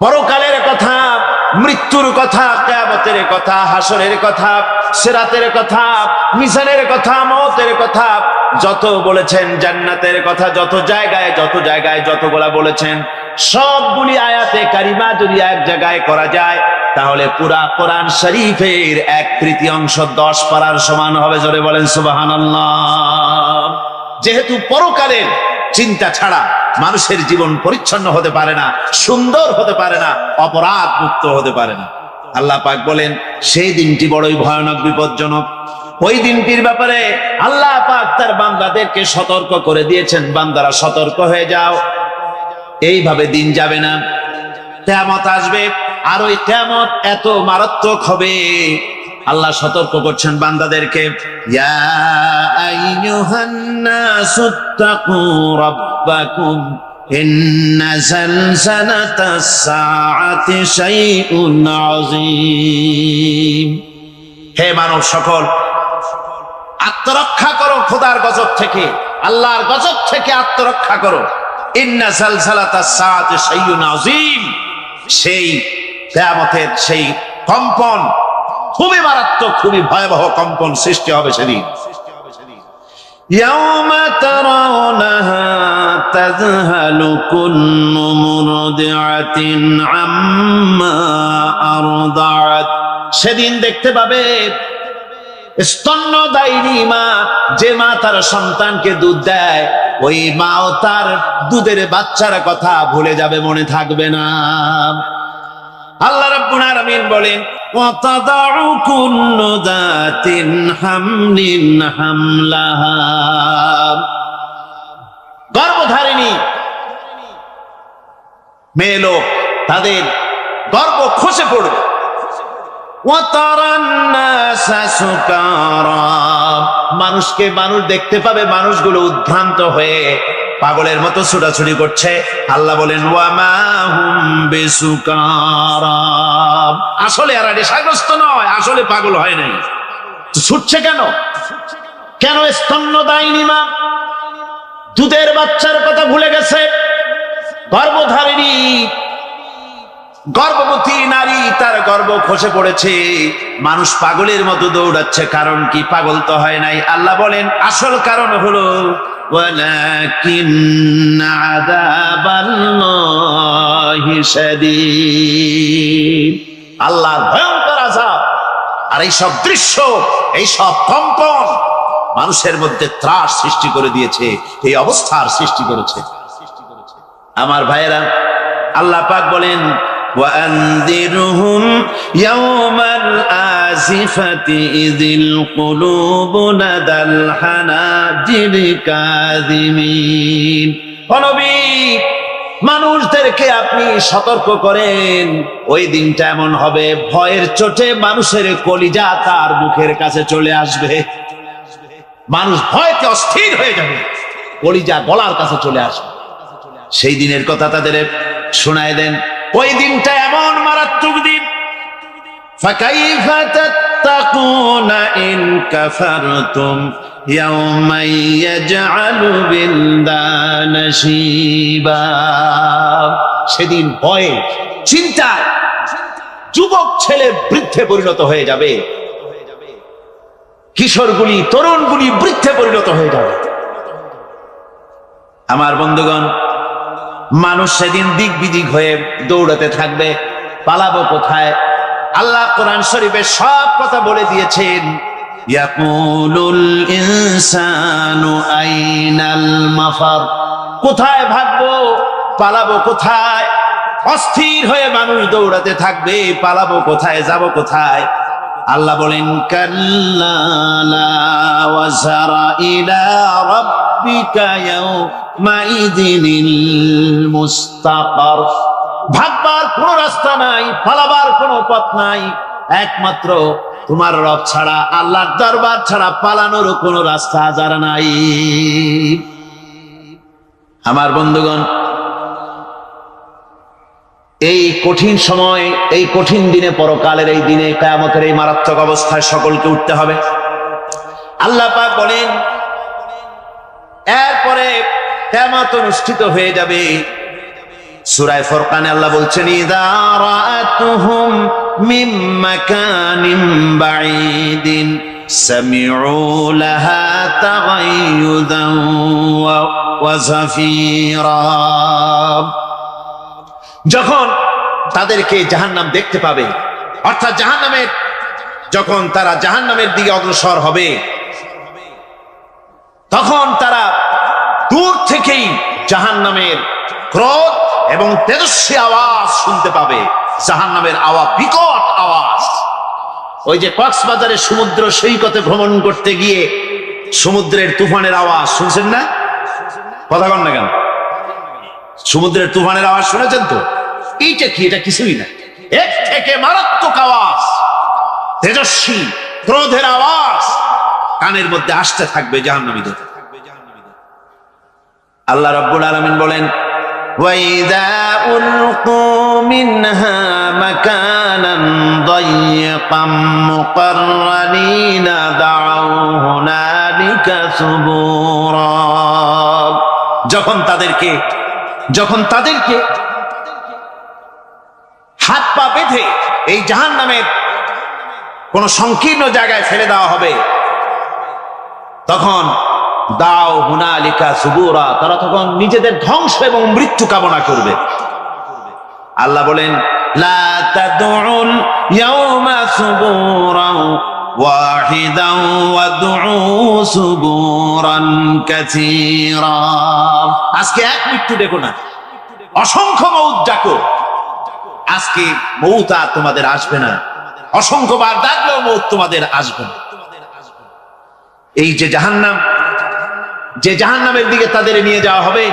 পরকালের কথা, মৃত্যুর কথা, কিয়ামতের কথা, হাসরের কথা, সিরাতের কথা, মিজানের কথা, মওতের কথা যত বলেছেন, জান্নাতের কথা যত জায়গায় যতগুলা বলেছেন, সবগুলি আয়াতে কারিমা যদি এক জায়গায় করা যায়, তাহলে পুরা কোরআন শরীফের 1/3 10 পারার সমান হবে। জোরে বলেন সুবহানাল্লাহ। যেহেতু পরকালের চিন্তা ছাড়া মানুষের জীবন পরিচ্ছন্ন হতে পারে না, সুন্দর হতে পারে না, অপরাধ মুক্ত হতে পারে না। আল্লাহ পাক বলেন সেই দিনটি বড়ই ভয়ানক, বিপজ্জনক। ওই দিনটির ব্যাপারে আল্লাহ পাক তার বান্দাদেরকে সতর্ক করে দিয়েছেন, বান্দারা সতর্ক হয়ে যাও, এইভাবে দিন যাবে না, কিয়ামত আসবে। আর ওই কিয়ামত এত মারাত্মক হবে, আল্লাহ সতর্ক করছেন বান্দাদেরকে, ইয়া আইয়ুহান নাসুত্তাকু রাব্বাকুম ইন্না জালজালাতাস সাআতি শাইউন আযীম, হে মানব সকল, আত্মরক্ষা করো খোদার গজব থেকে, আল্লাহর গজব থেকে আত্মরক্ষা করো। ইন্না জালজালাতাস সাআতি শাইউন আযীম, সেই কিয়ামতের সেই কম্পন খুবই মারাত্মক, খুবই ভয়াবহ কম্পন সৃষ্টি হবে সেদিন। ইয়াউমা তারাউনাহা তাযহালু কুল্লু মুরদিআতিন আম্মা আরদাআত, সেদিন দেখতে পাবে স্তন্যদায়িনী মা, যে মা তার সন্তানকে দুধ দেয়, ওই মাও তার দুধের বাচ্চার কথা ভুলে যাবে, মনে থাকবে না। আল্লাহ রাব্বুল আলামিন বলেন ওয়াতাদাউ কুল্লু যাতিন হামলিন হামলাহা, গর্ভধারিণী মেয়ে লোক তাদের গর্ভ খসে পড়বে। ওয়াতারান নাসা সুকারা, মানুষকে মানুষ দেখতে পাবে, মানুষগুলো উদ্ভ্রান্ত হয়ে পাগলের মতো ছোটাছুটি করছে। আল্লাহ বলেন ওয়ামা হুম বিসুকারা, আসলে এরা নেশাগ্রস্ত নয়, আসলে পাগল হয় নাই। ছুটছে কেন? কেন? স্তন্যদায়িনী মা দুধের বাচ্চার কথা ভুলে গেছে। গর্ভধারিণী গর্ভবতী নারী, তার গর্ভ খসে পড়েছে, মানুষ পাগলের মতো দৌড়াচ্ছে। কারণ কি? পাগল তো হয় নাই। আল্লাহ বলেন আসল কারণ হলো ওয়ালাকিন্না আযাবাল্লাহি শাদীদ, আল্লাহর ভয়ঙ্কর আযাব। আর এই সব দৃশ্য, এই সব কম্পন মানুষের মধ্যে ত্রাস সৃষ্টি করে দিয়েছে, এই অবস্থার সৃষ্টি করেছে। আমার ভাইয়েরা, আল্লাহ পাক বলেন وأنذرهم يوم الآزفة إذ القلوب لدى الحناجر كاظمين। নবী, মানুষদেরকে আপনি সতর্ক করেন, ওই দিনটা এমন হবে ভয়ের চোটে মানুষের কলিজা তার মুখের কাছে চলে আসবে। মানুষ ভয়তে অস্থির হয়ে যাবে, কলিজা গলার কাছে চলে আসবে। সেই দিনের কথা তাদের শোনায় দেন। ওই দিনটা এমন মারাত্মক দিন। ফাকাইফা তাত্তাকুনা ইন কাফারতুম ইয়াওমা ইয়াজআলু বিলদানা শিবা। সেদিন ভয়ে চিন্তায় যুবক ছেলে বৃদ্ধে পরিণত হয়ে যাবে, কিশোরগুলি তরুণগুলি বৃদ্ধে পরিণত হয়ে যাবে। আমার বন্ধুগণ, মানুষ সেদিন দিক বিদিক হয়ে দৌড়াতে থাকবে, পালাবো কোথায়? আল্লাহ কোরআন শরীফে সব কথা বলে দিয়েছেন। ইয়াকুলুল ইনসানু আইনাল মাফার, কোথায় ভাগবো, পালাবো কোথায়? অস্থির হয়ে মানুষ দৌড়াতে থাকবে, পালাবো কোথায়, যাব কোথায়? আল্লাহ বলেন কাল্লা লা ওয়াজারা ইলা রাব্বিকা ইয়াউমাইযিনিল মুস্তাকার। ভাগবার কোনো রাস্তা নাই, পালাবার কোনো পথ নাই, একমাত্র তোমার রব ছাড়া, আল্লাহর দরবার ছাড়া পালানোর কোনো রাস্তা যার নাই। আমার বন্ধুগণ, এই কঠিন সময়, এই কঠিন দিনে, পরকালের এই দিনে, কিয়ামতের এই মারাত্মক অবস্থায় সকলকে উঠতে হবে। আল্লাহ পাক বলেন এরপরে কিয়ামত অনুষ্ঠিত হয়ে যাবে। সূরা ফুরকানে আল্লাহ বলছেন ইযা রাআতুহুম মিন মাকানিন বাঈদিন সামিউ লাহা তাগায়ুযান ওয়া যাফীরা। যখন তাদেরকে জাহান্নাম দেখতে পাবে, অর্থাৎ জাহান্নামের, যখন তারা জাহান্নামের দিকে অগ্রসর হবে, তখন তারা দূর থেকেই জাহান্নামের ক্রোধ এবং তেজস্বী আওয়াজ শুনতে পাবে। জাহান্নামের আওয়াজ, বিকট আওয়াজ। ওই যে কক্সবাজারের সমুদ্র সৈকতে ভ্রমণ করতে গিয়ে সমুদ্রের তুফানের আওয়াজ শুনছেন না? কথা কন না কেন? সমুদ্রের তুফানের আওয়াজ শুনেছেন তো? এইটা কি? এটা কিছুই না, এর থেকে মারাত্মক আওয়াজ, তেজস্বী ক্রোধের আওয়াজ কানের মধ্যে আসতে থাকবে জাহান্নামীদের। আল্লাহ রাব্বুল আলামিন বলেন ওয়াইদা উলকু মিনহা মাকানান দায়্যিকাম মুকাররানিনা দাউ হুনালিকা সুবুরা। যখন তাদেরকে হাত পা বেঁধে এই জাহান্নামের কোন সংকীর্ণ জায়গায় ফেলে দেওয়া হবে, তখন দাও হুনালিকা সুবুরা, তারা তখন নিজেদের ধ্বংস এবং মৃত্যু কামনা করবে। আল্লাহ বলেন লা তাদউল ইয়াওমা সুবুরান ওয়াহিদান ওয়াদউ সুবুরান কাসীরা। আজকে এক মৃত্যু দেখো না, অসংখ্য মউত ডাকো। আজকে মউত আর তোমাদের আসবে না, অসংখ্যবার ডাকলেও মউত তোমাদের আসবে না। এই যে জাহান্নাম, যে জাহান্নামের দিকে তাদের নিয়ে যাওয়া হবে,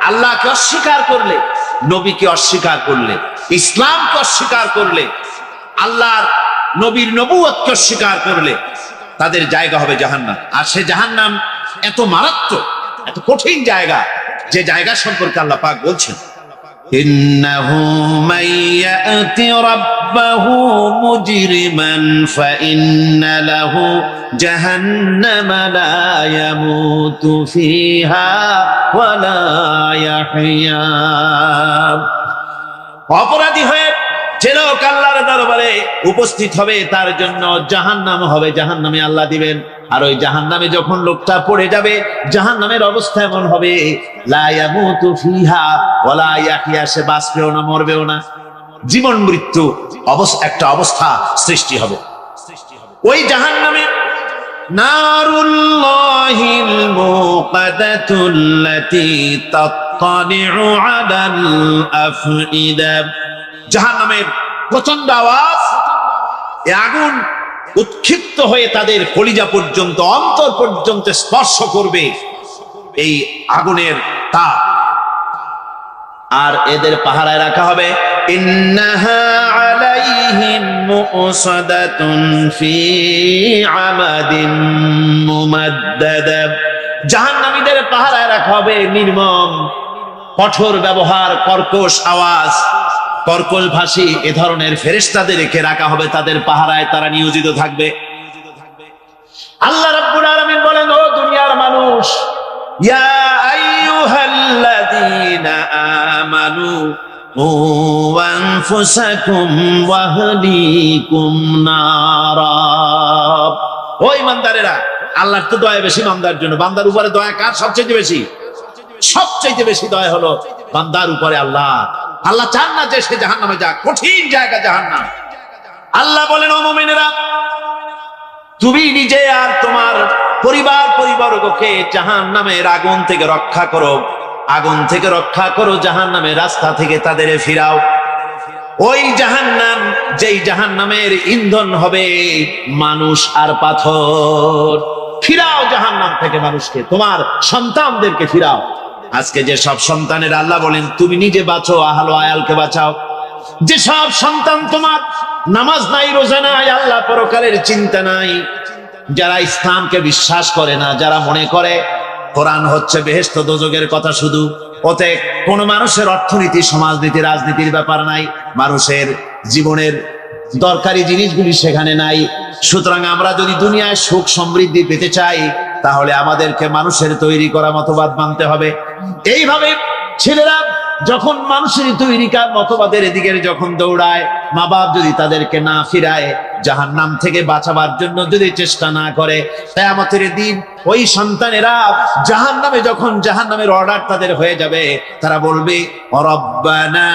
আল্লাহকে অস্বীকার করলে, নবীকে অস্বীকার করলে, ইসলামকে অস্বীকার করলে, আল্লাহর নবীর নবুয়তকে অস্বীকার করলে তাদের জায়গা হবে জাহান্নাম। আর সে জাহান্নাম এত মারাত্মক, এত কঠিন জায়গা, যে জায়গা সম্পর্কে আল্লাহ পাক বলছেন ইন্নাহু মাইয়াতি রাব্বাহু মুজরিমান ফাইন্না লাহু জাহান্নামা লা ইয়ামুতু ফিহা ওয়া লা ইয়াহইয়া। অপরাধী হয়ে যে লোক আল্লাহর দরবারে উপস্থিত হবে, তার জন্য জাহান্নাম হবে, জাহান্নামে আল্লাহ দিবেন। আর ওই জাহান্নামে যখন লোকটা পড়ে যাবে, জাহান্নামের অবস্থা এমন হবে লা ইয়ামুতু ফিহা ওয়া লা ইয়াহইয়া, সে বাঁচবেও না, মরবেও না, জীবন মৃত্যু একটা অবস্থা সৃষ্টি হবে। ওই জাহান্নামে নারুল্লাহিল মুকাদাতুল্লাতী তাত্তালিউ আলাল আফইদা। জাহান্নামের প্রচন্ড আওয়াজ, এই আগুন উৎক্ষিপ্ত হয়ে তাদের কলিজা পর্যন্ত, অন্তর পর্যন্ত স্পর্শ করবে এই আগুনের তাপ। আর এদের পাহারায় রাখা হবে ইন্নাহা আলাইহিম মুসাদাতুন ফি আমাদিন মুমাদ্দাদা। জাহান্নামীদের পাহারায় রাখা হবে নির্মম, কঠোর ব্যবহার, কর্কশ আওয়াজ, কর্কশ ভাষী এ ধরনের ফেরেশতাদেরকে রাখা হবে তাদের পাহারায়, তারা নিয়োজিত থাকবে। আল্লাহ রাব্বুল আলামিন বলেন, ও দুনিয়ার মানুষ, ইয়া আইয়ুহাল্লাযীনা আমানু কু আনফুসাকুম ওয়া আহলিকুম নারা। ও ঈমানদারেরা, আল্লাহর তো দয়া বেশি বান্দার জন্য। বান্দার উপরে দয়া কার সবচেয়ে বেশি? সবচেয়ে বেশি দয়া হলো বান্দার উপরে আল্লাহ। আল্লাহ চান না যে সে জাহান্নামে যাক, কঠিন জায়গা জাহান্নাম। আল্লাহ বলেন, ও মুমিনেরা, তুমি নিজে আর তোমার পরিবারবর্গকে জাহান্নামের আগুন থেকে রক্ষা করো, আগুন থেকে রক্ষা করো, জাহান্নামের রাস্তা থেকে তাদের ফিরাও। ওই জাহান্নাম, যেই জাহান্নামের ইন্ধন হবে মানুষ আর পাথর। ফিরাও জাহান্নাম থেকে মানুষকে, তোমার সন্তানদেরকে ফিরাও। আজকে যে সব সন্তানের আল্লাহ বলেন তুমি নিজে বাঁচো, আহল আয়ালকে বাঁচাও। যে সব সন্তান তোমার নামাজ নাই, রোজা নাই, আল্লাহ পরকালের চিন্তা নাই, যারা ইসলামকে বিশ্বাস করে না, যারা মনে করে কোরআন হচ্ছে বেহেশত দোজখের কথা শুধু, ওতে কোন মানুষের অর্থনীতি, সমাজনীতি, রাজনীতির ব্যাপার নাই, মানুষের জীবনের দরকারি জিনিসগুলি সেখানে নাই। সুতরাং আমরা যদি দুনিয়ায় সুখ সমৃদ্ধি পেতে চাই, তাহলে আমাদেরকে মানুষের তৈরি করা মতবাদ মানতে হবে। এইভাবে ছেলেরা যখন মানুষের তৈরিকার মতবাদের এদিকে যখন দৌড়ায়, মা বাপ যদি তাদেরকে না ফিরায়, জাহান্নাম থেকে বাঁচাবার জন্য যদি চেষ্টা না করে, কিয়ামতের দিন ওই সন্তানেরা জাহান্নামে, যখন জাহান্নামের অর্ডার তাদের হয়ে যাবে, তারা বলবে, রব্বানা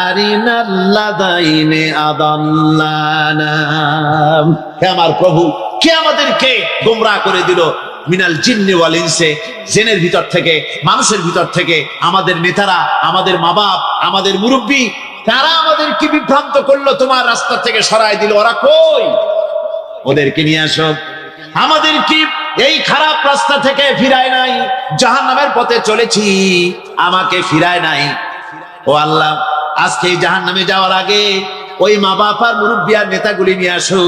আরিনাল্লাযাইনি আদাল্লানা। হে আমার প্রভু, কে আমাদেরকে গোমরাহ করে দিল, মিনাল জিন্নি ওয়াল ইনসে, জিনের ভিতর থেকে, মানুষের ভিতর থেকে, আমাদের নেতারা, আমাদের মা বাপ, আমাদের মুরব্বী, তারা আমাদেরকে বিভ্রান্ত করলো, তোমার রাস্তা থেকে সরাই দিল। ওরা কই? ওদেরকে নিয়ে আসো। আমাদের কি এই খারাপ রাস্তা থেকে ফিরায় নাই, জাহান্নামের পথে চলেছি, আমাকে ফিরায় নাই। ও আল্লাহ, আজকে জাহান্নামে যাওয়ার আগে ওই মা বাপ আর মুরব্বী আর নেতাগুলি নিয়ে আসো।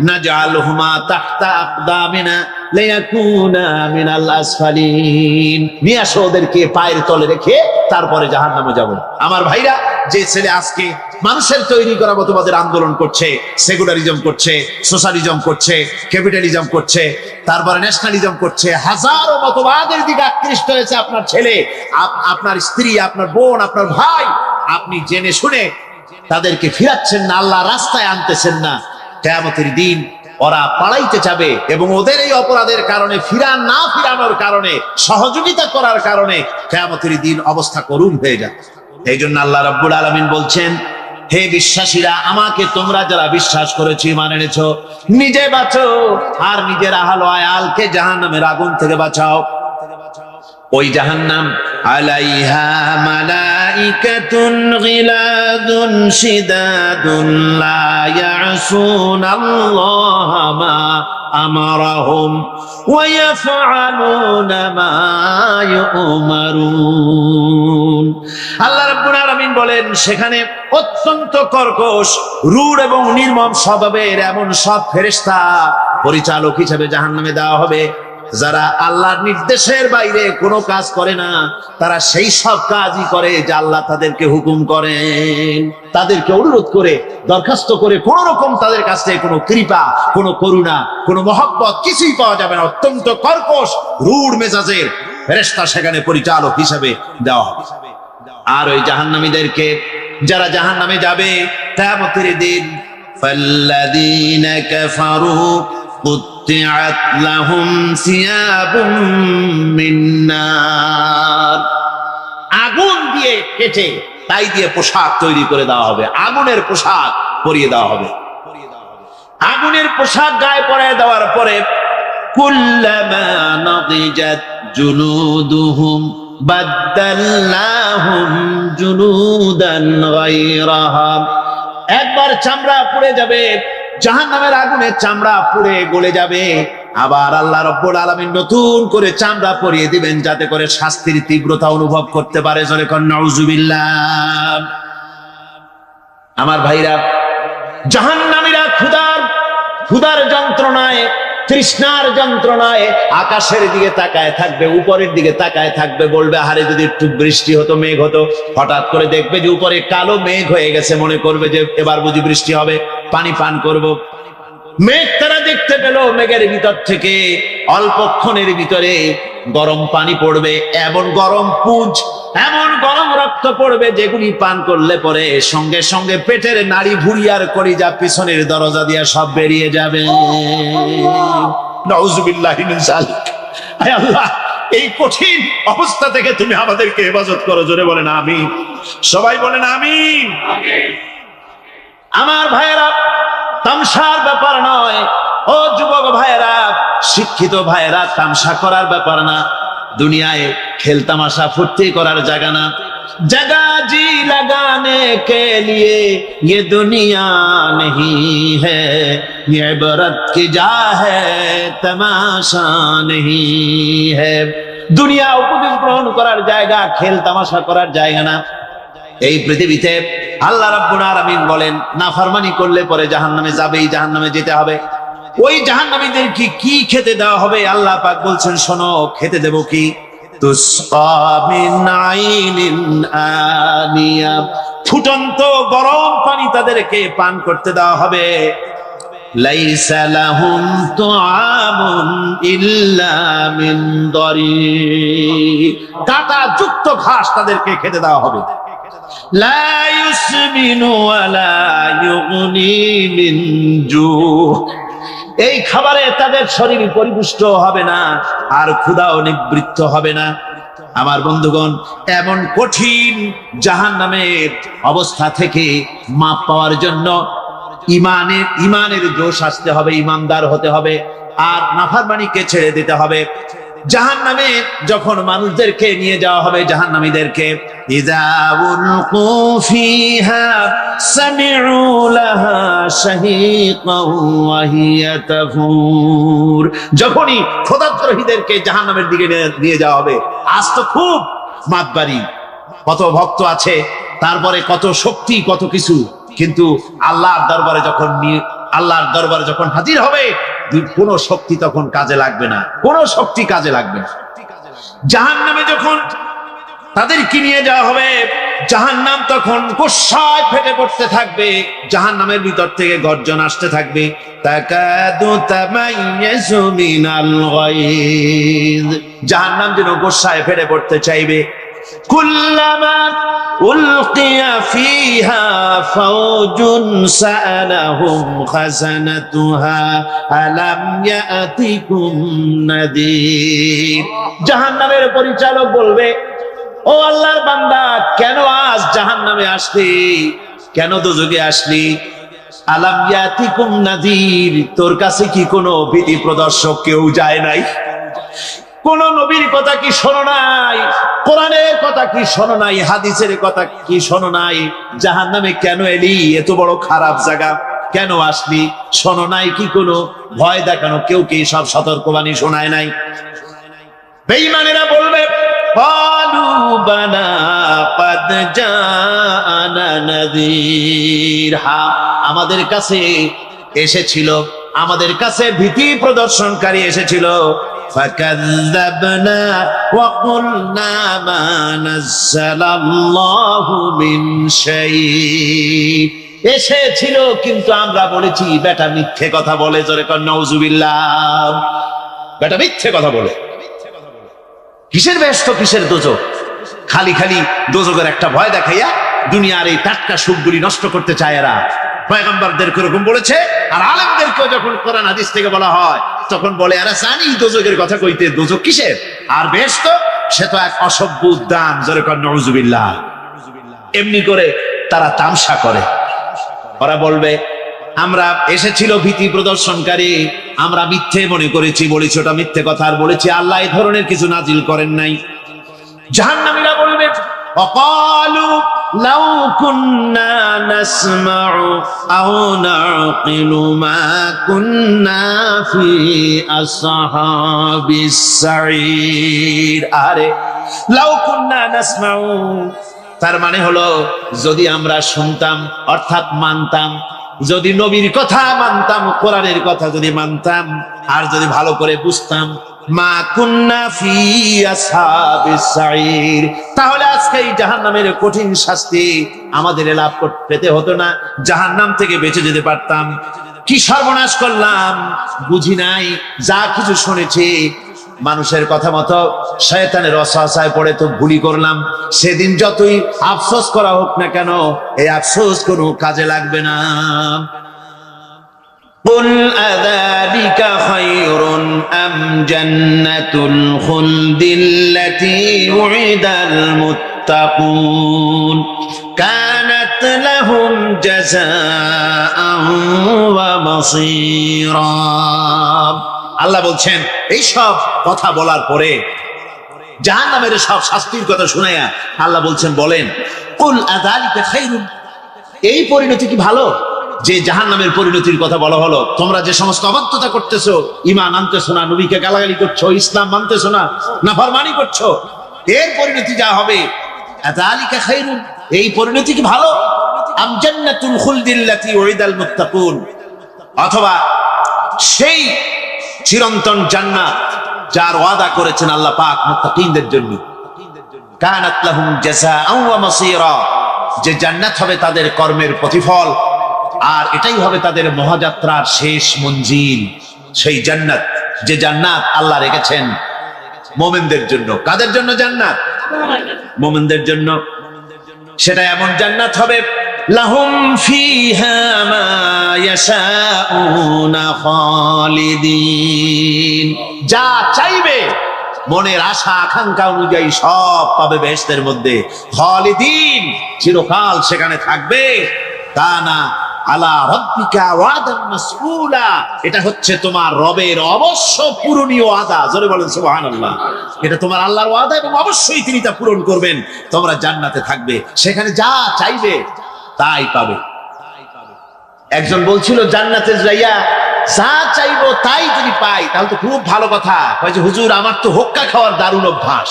নাজআলহুমা তাহতা আকদামিনা লিয়াকুনা মিনাল আসফালিন। নিয়ে আসো, ওদেরকে পায়ের তলে রেখে তারপরে জাহান্নামে যাব। আমার ভাইরা, যে ছেলে আজকে মানুষের তৈরি করা মতবাদের আন্দোলন করছে, সেকুলারিজম করছে, সোশ্যালিজম করছে, ক্যাপিটালিজম করছে, তারপরে ন্যাশনালিজম করছে, হাজারো মতবাদের দিকে আকৃষ্ট হয়েছে আপনার ছেলে, আপনার স্ত্রী, আপনার বোন, আপনার ভাই, আপনি জেনে শুনে তাদেরকে ফিরাচ্ছেন না, আল্লাহ রাস্তায় আনতেছেন না। কিয়ামতের দিন ওরা পালাইতে যাবে, এবং ওদের এই অপরাধের কারণে, না ফিরানোর কারণে, সহযোগিতা করার কারণে কিয়ামতের দিন অবস্থা করুণ হয়ে যাবে। এই জন্য আল্লাহ রাব্বুল আলামিন বলছেন, হে বিশ্বাসীরা, আমাকে তোমরা যারা বিশ্বাস করেছো, ঈমান এনেছো, নিজে বাঁচো আর নিজের আহল আয়ালকে জাহান্নামের আগুন থেকে বাঁচাও। ওই জাহান্নাম আলাইহা মালাইকাতুন গিলাদুন শিদাদুন লা ইয়াসুনাল্লাহা মা আমারাহুম ওয়া ইয়াফআলুনা মা ইউমারুন। আল্লাহ রাব্বুল আলামিন বলেন, সেখানে অত্যন্ত কর্কশ, রূঢ় এবং নির্মম স্বভাবের এমন সব ফেরেশতা পরিচালক হিসেবে জাহান্নামে দেওয়া হবে, যারা আল্লাহর নির্দেশের বাইরে কোনো কাজ করে না। তারা সেই সব কাজই করে যা আল্লাহ তাদেরকে হুকুম করেন। তাদেরকে অনুরোধ করে, দরখাস্ত করে কোন রকম তাদের কাছে কোনো কৃপা, কোনো করুণা, কোনো মহব্বত কিছুই পাওয়া যাবে না। অত্যন্ত কর্কশ, রূঢ় মেজাজের ফেরেশতা সেখানে পরিচালক হিসেবে দেওয়া হবে। আর ওই জাহান্নামীদেরকে, যারা জাহান্নামে যাবে কিয়ামতের দিন, ফাল্লাযীনা কাফারু কুত্তিআত লাহুম সিয়াবুম মিন নার। আগুন দিয়ে কেটে তাই দিয়ে পোশাক তৈরি করে দেওয়া হবে, আগুনের পোশাক পরিয়ে দেওয়া হবে। আগুনের পোশাক গায়ে পরিয়ে দেওয়ার পরে কুল্লামা নাদিজাত জুলুদুহুম বাদদালনাহুম জুলুদান গায়রাহা। একবার চামড়া পুড়ে যাবে, জাহান্নামের আগুনে চামড়া পুড়ে গলে যাবে, আবার আল্লাহ রাব্বুল আলামিন নতুন করে চামড়া পরিয়ে দিবেন যাতে করে শাস্তির তীব্রতা অনুভব করতে পারে। জোরে কোন নাউজুবিল্লাহ। আমার ভাইরা, জাহান্নামীরা ক্ষুধার যন্ত্রণায়, তৃষ্ণার যন্ত্রণায় আকাশের দিকে তাকায় থাকবে, উপরের দিকে তাকায় থাকবে, বলবে আরে যদি একটু বৃষ্টি হতো, মেঘ হতো। হঠাৎ করে দেখবে যে উপরে কালো মেঘ হয়ে গেছে, মনে করবে যে এবার বুঝি বৃষ্টি হবে, পানি পান করব। মেঘ তারা দেখতে পেল, মেঘের ভিতর থেকে অল্পক্ষণের ভিতরে গরম পানি পড়বে, এমন গরম পুঁজ, এমন গরম রক্ত পড়বে যেগুলি পান করলে পরে সঙ্গে সঙ্গে পেটের নাড়ি ভুঁড়িয়ার কলিজা পিছনের দরজা দিয়া সব বেরিয়ে যাবে। নাউজুবিল্লাহি মিন যালিক। আয় আল্লাহ, এই কঠিন অবস্থা থেকে তুমি আমাদেরকে হেফাজত করো। জোরে বলেন আমিন। সবাই বলেন আমিন। আমার ভাইয়েরা, তামসার ব্যাপার নয়। ও যুবক ভাইয়েরা, শিক্ষিত ভাইয়েরা, তামসা করার ব্যাপার না। দুনিয়ায় খেল তামাশা ফুর্তি করার জায়গা না। जगह जी लगाने के लिए ये दुनिया नहीं है, ये इबरत की जा है, तमाशा नहीं है। দুনিয়া উপদেশ গ্রহণ করার জায়গা, খেল তামাশা করার জায়গা না। এই পৃথিবীতে আল্লাহ রাব্বুল আলামিন বলেন, নাফরমানি করলে পরে জাহান্নামে যাবেই, জাহান্নামে যেতে হবে। ওই জাহান্নামীদের কি খেতে দেওয়া হবে? আল্লাহ পাক বলছেন, শোনো, খেতে দেব কি? তুসকা মিন আইনিন আনিয়া, ফুটন্ত গরম পানি তাদেরকে পান করতে দেওয়া হবে। লাইসা লাহুম তুআমুন ইল্লা মিন দরি, কাঁটা যুক্ত ঘাস তাদেরকে খেতে দেওয়া হবে। লা ইউসমিনু ওয়ালা ইউগনি মিন জু, এই খাবারে তাদের শরীর পরিপুষ্ট হবে না, আর ক্ষুধাও নিবৃত্ত হবে না। আমার বন্ধুগণ, এমন কঠিন জাহান্নামের অবস্থা থেকে মাপ পাওয়ার জন্য ইমানের জোশ আসতে হবে, ইমানদার হতে হবে, আর নাফরমানিকে ছেড়ে দিতে হবে। জাহান্নামে যখন মানুষদেরকে নিয়ে যাওয়া হবে, জাহান্নামীদেরকে, ইযা উলকু ফিহা সামিউ লাহা শাহীকাও ওয়া হিয়া তাফুর, যখনই খোদাদ্রোহীদেরকে জাহান্নামের দিকে নিয়ে যাওয়া হবে, আজ তো খুব মাতবাড়ি, কত ভক্ত আছে, তারপরে কত শক্তি, কত কিছু, কিন্তু আল্লাহর দরবারে যখন হাজির হবে, কোন শক্তি তখন কাজে লাগবে না, কোন শক্তি কাজে লাগবে না। জাহান্নামে যখন তাদেরকে নিয়ে যাওয়া হবে, জাহান্নাম তখন গুসায় ফেটে পড়তে থাকবে, জাহান্নামের ভিতর থেকে গর্জন আসতে থাকবে, তাকাদু তামাইয়াজু মিনাল গায়জ, জাহান্নাম যেন গুসায় ফেটে পড়তে চাইবে। কুল্লামা উলকিয়া ফিহা ফাওজুন সাআলাহুম খাযানাতুহা আলাম ইয়াতিকুম নাদির, জাহান্নামের পরিচালক বলবে, ও আল্লাহর বান্দা, কেন আজ জাহান্নামে আসলি, কেন দোজখে আসলি? আলাম ইয়াতিকুম নাদির, তোর কাছে কি কোনো ভীতি প্রদর্শক কেউ যায় নাই? কোন নবীর কথা কি শোনো নাই? কোরআনের কথা কি শোনো নাই? হাদিসের কথা কি শোনো নাই? জাহান্নামে কেন এলি? এত বড় খারাপ জায়গা কেন আসলি? শোনো নাই কি কোনো ভয় দেখানো কেউ কি সব সতর্কবাণী শোনায় নাই? বেঈমানেরা বলবে, ক্বালু বালা ক্বাদ জাআনা নাযীর, হ্যাঁ, আমাদের কাছে এসেছিল, আমাদের কাছে ভীতি প্রদর্শনকারী এসেছিল। ফাকাযযাবনা ওয়া কুলনা মা নাযালাল্লাহু মিন শাই, এসেছিল কিন্তু আমরা বলেছি বেটা মিথ্যে কথা বলে। জোরে কর নাউজুবিল্লাহ। বেটা মিথ্যে কথা বলে। কিসের বেহেশত, কিসের দোজখ? খালি খালি দোজখের একটা ভয় দেখাইয়া দুনিয়ার এই টাটকা সুখগুলি নষ্ট করতে চায় এরা। পয়গম্বরদের এরকম বলেছে, আর আলেমদেরকেও যখন কোরআন হাদিস থেকে বলা হয় তখন বলে, এরা জানি দোজখের কথা কইতে, দোজখ কিসের, আর বেহেশত সে তো এক অসভ্য উদ্যান। জোরে কর নাউজুবিল্লাহ। এমনি করে তারা তামসা করে। ওরা বলবে, আমরা এসেছিল ভীতি প্রদর্শনকারী, আমরা মিথ্যে মনে করেছি, বলেছি ওটা মিথ্যে কথা, আর বলেছি আল্লাহ এই ধরনের কিছু নাজিল করেন নাই। জাহান্নামীরা বলবে وقالوا لو كنا نسمع أو نعقل ما كنا في أصحاب السعير। আরে লাউ কুন্না নাসমাউ, তার মানে হলো যদি আমরা শুনতাম অর্থাৎ মানতাম, যদি নবীর কথা মানতাম, কোরআনের কথা যদি মানতাম, আর যদি ভালো করে বুঝতাম, মা কুন্না ফি আসহাবিস সাইর, তাহলে আজকে এই জাহান্নামের কঠিন শাস্তি আমাদের লাভ পেতে হতো না, জাহান্নাম থেকে বেঁচে যেতে পারতাম। কি সর্বনাশ করলাম, বুঝি নাই, যা কিছু শুনেছি মানুষের কথা মতো শয়তানের ওয়াসওয়াসায় পড়ে তো ভুলই করলাম। সেদিন যতই আফসোস করা হোক না কেন, এই আফসোস কোনো কাজে লাগবে না। قل أذلك خير أم جنة الخلد التي وعد المتقون كانت لهم جزاء ومصيرا। আল্লাহ বলছেন এই সব কথা বলার পরে, জাহান্নামের সব শাস্তির কথা শুনাইয়া আল্লাহ বলছেন, বলেন কুল আযালিকা খায়রুন, এই পরিণতি কি ভালো যে জাহান্নামের পরিণতির কথা বলা হলো? তোমরা যে সমস্ত অবাধ্যতা করতেছো, ঈমান আনতেছো না, নবীকে গালাগালি করছো, ইসলাম মানতেছো না, নাফরমানি করছো, এর পরিণতি যা হবে, আযালিকা খায়রুন, এই পরিণতি কি ভালো? আম জান্নাতুল খুলদিল্লাতী উইদাল মুত্তাকুন, অথবা সেই চিরন্তন জান্নাত যার ওয়াদা করেছেন আল্লাহ পাক মুত্তাকিনদের জন্য, কানাত লাহুম জাযাআন ওয়া মাসীরা, যে জান্নাত হবে তাদের কর্মের প্রতিফল, আর এটাই হবে তাদের মহাযাত্রার শেষ মঞ্জিল। সেই জান্নাত, যে জান্নাত আল্লাহ রেখেছেন মুমিনদের জন্য। কাদের জন্য জান্নাত? মুমিনদের জন্য। সেটা এমন জান্নাত হবে, লাহুম ফিহা মা ইয়াশাউনা খালিদিন, যা চাইবে মনের আশা আকাঙ্ক্ষা অনুযায়ী সব পাবে বেহেশতের মধ্যে। খালিদিন, চিরকাল সেখানে থাকবে। কানা আলা রাব্বিকা ওয়াদান মাসউলা, এটা হচ্ছে তোমার রবের অবশ্য পূরণীয় ওয়াদা। জোরে বলেন সুবহানাল্লাহ। এটা তোমার আল্লাহর ওয়াদা এবং অবশ্যই তিনি তা পূরণ করবেন। তোমরা জান্নাতে থাকবে, সেখানে যা চাইবে তাই পাবে। একজন বলছিল জান্নাতে যাইয়া যা চাইবো তাই যদি পাই তাহলে তো খুব ভালো কথা। কয় যে হুজুর আমার তো হোক্কা খাওয়ার দারুণ অভ্যাস,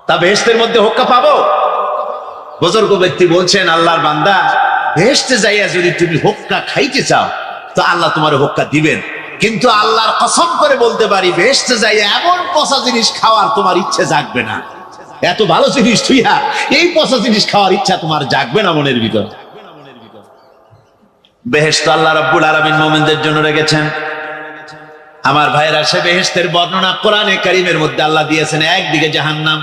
তা বেহেশতের মধ্যে হোক্কা পাবো? বুজুর্গ ব্যক্তি বলছেন, আল্লাহর বান্দা, বেহেশতে যাইয়া যদি তুমি হোক্কা খাইতে চাও তো আল্লাহ তোমার হোক্কা দিবেন, কিন্তু আল্লাহর কসম করে বলতে পারি বেহেশতে যাইয়া এমন পচা জিনিস খাওয়ার তোমার ইচ্ছে জাগবে না। এত ভালো জিনিস তুইয়া এই পচা জিনিস খাওয়ার ইচ্ছা তোমার জাগবে না মনের ভিতর। বেহেশত আল্লাহ রাব্বুল আলামিন মুমিনদের জন্য রেখেছেন। আমার ভাইরা, সে বেহেশতের বর্ণনা কোরআনে কারীমের মধ্যে আল্লাহ দিয়েছেন। একদিকে জাহান্নাম,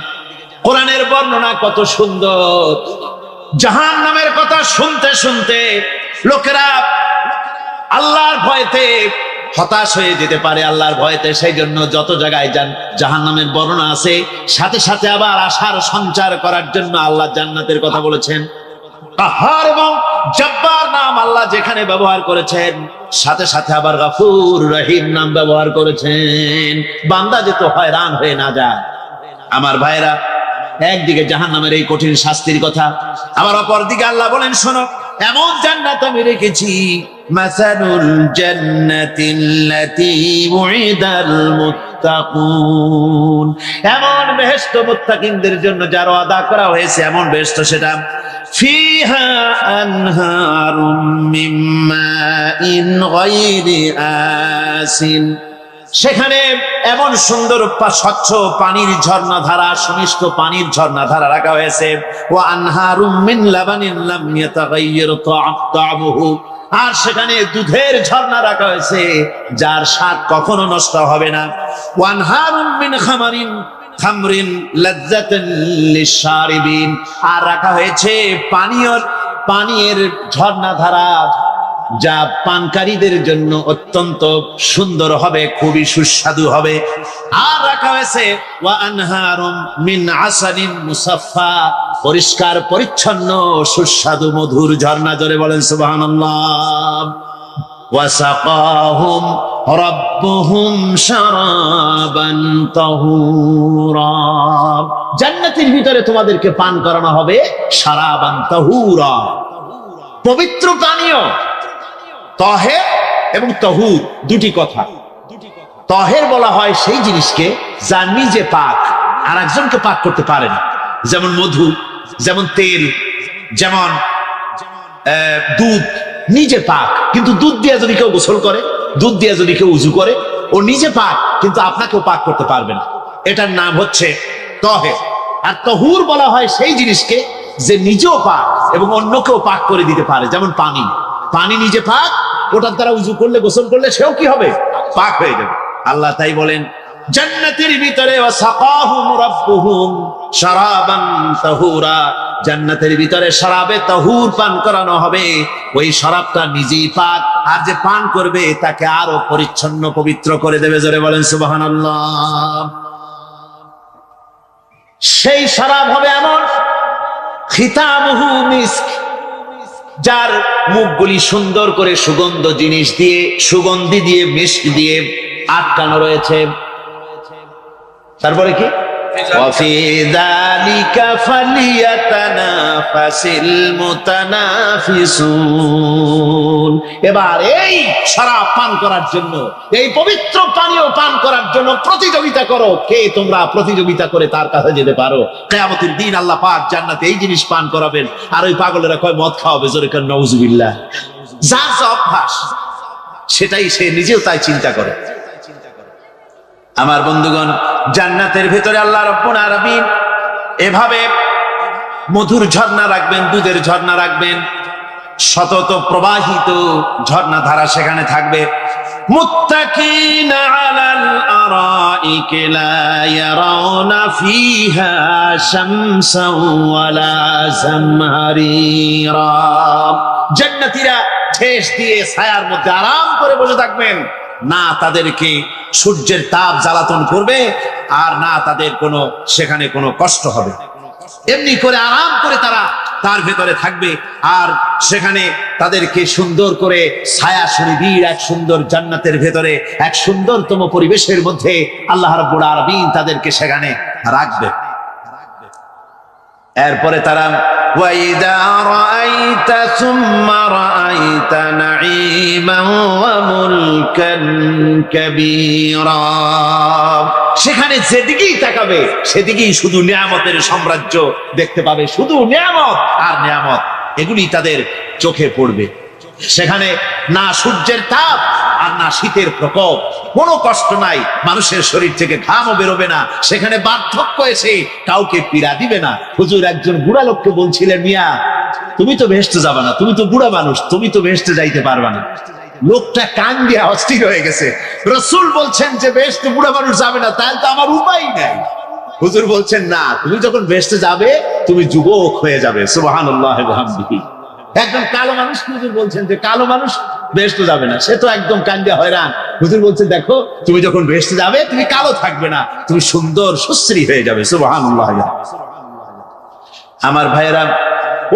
কোরআনের বর্ণনা কত সুন্দর। জাহান্নামের কথা শুনতে শুনতে লোকেরা আল্লাহর ভয়তে হতাশ হয়ে যেতে পারে, আল্লাহর ভয়তে। সেই জন্য যত জায়গায় জাহান্নামের বর্ণনা আছে, সাথে সাথে আবার আশার সঞ্চার করার জন্য আল্লাহ জান্নাতের কথা বলেছেন। কাহার এবং জব্বার নাম আল্লাহ যেখানে ব্যবহার করেছেন, সাথে সাথে আবার গফুর রহিম নাম ব্যবহার করেছেন, বান্দা যেন হয়রান হয়ে না যায়। আমার ভাইরা, একদিকে জাহান্নামের এই কঠিন শাস্তির কথা, আবার অপর দিকে আল্লাহ বলেন, শোনো, এমন জান্নাত আমি রেখেছি, মাসালুল জান্নাতিল্লাতী উইদাল মুত্তাকুন, এমন বেহেশত মুত্তাকিনদের জন্য যার ওয়াদা করা হয়েছে, এমন বেহেশত সেটা, ফিহা আনহারুম মিন মাইন গায়রি আসিন, সেখানে এমন সুন্দর স্বচ্ছ পানির ঝর্ণাধারা, সুমিষ্ট পানির ঝর্ণাধারা রাখা হয়েছে। ওয়া আনহারুম মিন লাবানিন লাম ইয়াতাগায়্যার তা'আমুহু, আর সেখানে দুধের ঝর্ণা রাখা হয়েছে যার স্বাদ কখনো নষ্ট হবে না। ওয়া আনহারুম মিন খামরিন লাযযাতান লিশ-শারিবিন, আর রাখা হয়েছে পানীয়ের ঝর্ণাধারা যা পানকারীদের জন্য অত্যন্ত সুন্দর হবে, খুবই সুস্বাদু হবে। আর রাখা হয়েছে ওয়া আনহারুম মিন আসালিন মুসাফফা, পরিষ্কার পরিচ্ছন্ন সুস্বাদু মধুর ঝর্ণা। জোরে বলেন সুবহানাল্লাহ। ওয়া সাকাহুম রাব্বুহুম শারাবান তাহুরা। জান্নাতের ভিতরে তোমাদেরকে পান করানো হবে শারাবান তাহুরা, পবিত্র পানীয়। তাহের এবং তাহুর দুটি কথা। তাহের বলা হয় সেই জিনিসকে যা নিজে পাক আর একজনকে পাক করতে পারে না, যেমন মধু, যেমন তেল, যেমন দুধ নিজে পাক, কিন্তু দুধ দিয়ে যদি কেউ গোসল করে, দুধ দিয়ে যদি কেউ উজু করে, ও নিজে পাক কিন্তু আপনাকেও পাক করতে পারবে না। এটার নাম হচ্ছে তাহের। আর তাহুর বলা হয় সেই জিনিসকে যে নিজেও পাক এবং অন্যকেও পাক করে দিতে পারে, যেমন পানি। পানি নিজে পাক, ওটার দ্বারা উজু করলে, গোসল করলে সেও কি হবে? পাক হয়ে যাবে। আল্লাহ তাই বলেন জান্নাতের ভিতরে ওয়াসাকাহুম রাব্বুহুম শারাবান তাহুরা, জান্নাতের ভিতরে শরাবে তাহুর পান করানো হবে। ওই শরাবটা নিজেই পাক, আর যে পান করবে তাকে আরো পরিচ্ছন্ন পবিত্র করে দেবে। জোরে বলেন সুবহানাল্লাহ। সেই শরাব হবে এমন, খিতামুহু মিস্ক, যার মুখগুলি সুন্দর করে সুগন্ধ জিনিস দিয়ে, সুগন্ধি দিয়ে, মিস্ক দিয়ে আটকানো রয়েছে। তারপরে কি? ওয়াফি যালিকা ফালিয়াতানাফাসিল মুতানাফিসুন। এবার এই শরাব পান করার জন্য, এই পবিত্র পানীয় পান করার জন্য প্রতিযোগিতা করো। কে তোমরা প্রতিযোগিতা করে তার কাছে যেতে পারো? কিয়ামতের দিন আল্লাহ পাক জান্নাতে এই জিনিস পান করাবেন, আর ওই পাগলেরা কয় মদ খাওয়াবে। জোরে কান নাউজুবিল্লাহ। যার যা অভ্যাস সেটাই সে নিজেও তাই চিন্তা করে। আমার বন্ধুগণ, জান্নাতের ভেতরে আল্লাহ রাব্বুল আলামিন এভাবে মধুর ঝর্ণা রাখবেন, দুধের ঝর্ণা রাখবেন, সতত প্রবাহিত ঝর্ণা ধারা সেখানে থাকবে। মুত্তাকিনা আলাল আরাইকি লা ইয়ারাউনা ফিহা শামসান ওয়ালা জামহারিরা। জান্নাতীরা ঠেস দিয়ে ছায়ার মধ্যে আরাম করে বসে থাকবেন, না তাদেরকে সূর্যের তাপ জ্বালাতন করবে, আর না তাদের কোনো সেখানে কোনো কষ্ট হবে। এমনি করে আরাম করে তারা তার ভেতরে থাকবে, আর সেখানে তাদেরকে সুন্দর করে ছায়া সুনিবিড় এক সুন্দর জান্নাতের ভেতরে এক সুন্দরতম পরিবেশের মধ্যে আল্লাহ রাব্বুল আলামিন তাদেরকে সেখানে রাখবে। এরপরে তারা ওয়াইদা রাআইতা সুম্মা রাআইতা নাঈমান ওয়া মুলকান কাবীরা। সেখানে যেদিকেই তাকাবে সেদিকেই শুধু নিয়ামতের সাম্রাজ্য দেখতে পাবে, শুধু নিয়ামত আর নিয়ামত, এগুলি তাদের চোখে পড়বে। সেখানে না সূর্যের তাপ আর না শীতের প্রকোপ, কোনো কষ্ট নাই, মানুষের শরীর থেকে ঘামও বেরোবে না, সেখানে বার্ধক্য এসে কাউকে পীড়া দিবে না। হুজুর একজন বুড়া লোককে বলছিলেন, মিয়া তুমি তো ভেস্তে যাবে না, তুমি তো বুড়া মানুষ, তুমি তো ভেস্তে যাইতে পারবা না। লোকটা কান দিয়ে অস্থির হয়ে গেছে। রাসূল বলছেন যে ভেস্তে বুড়া মানুষ যাবে না, তাহলে তো আমার উপায় নাই। হুজুর বলছেন না, তুমি যখন ভেস্তে যাবে তুমি যুবক হয়ে যাবে। সুবহানাল্লাহ ওয়া বিহামদিহি। একজন কালো মানুষ হুজুর বলছেন যে কালো মানুষ বেহেশতে যাবে না, সে তো একদম কান্দিয়া হয়রান। হুজুর বলছেন দেখো, তুমি যখন বেহেশতে যাবে তুমি কালো থাকবে না, তুমি সুন্দর সুশ্রী হয়ে যাবে। সুবহানাল্লাহ। আমার ভাইয়েরা,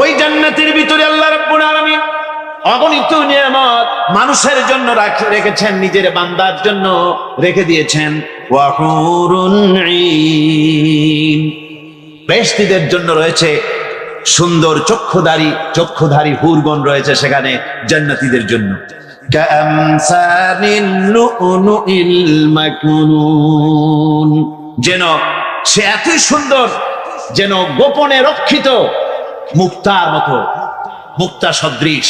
ওই জান্নাতের ভিতরে আল্লাহ রাব্বুল আলামিন অগণিত নিয়ামত মানুষের জন্য রেখেছেন, নিজের বান্দার জন্য রেখে দিয়েছেন। ওয়া হুরুন ঈন, বেহেশতীদের জন্য রয়েছে সুন্দর চক্ষুধারী হুরগণ রয়েছে সেখানে জান্নাতীদের জন্য। কামসালিল লুউলুইল মাকনুন, যেন সে এতই সুন্দর, যেন গোপনে রক্ষিত মুক্তার মতো, মুক্তা সদৃশ।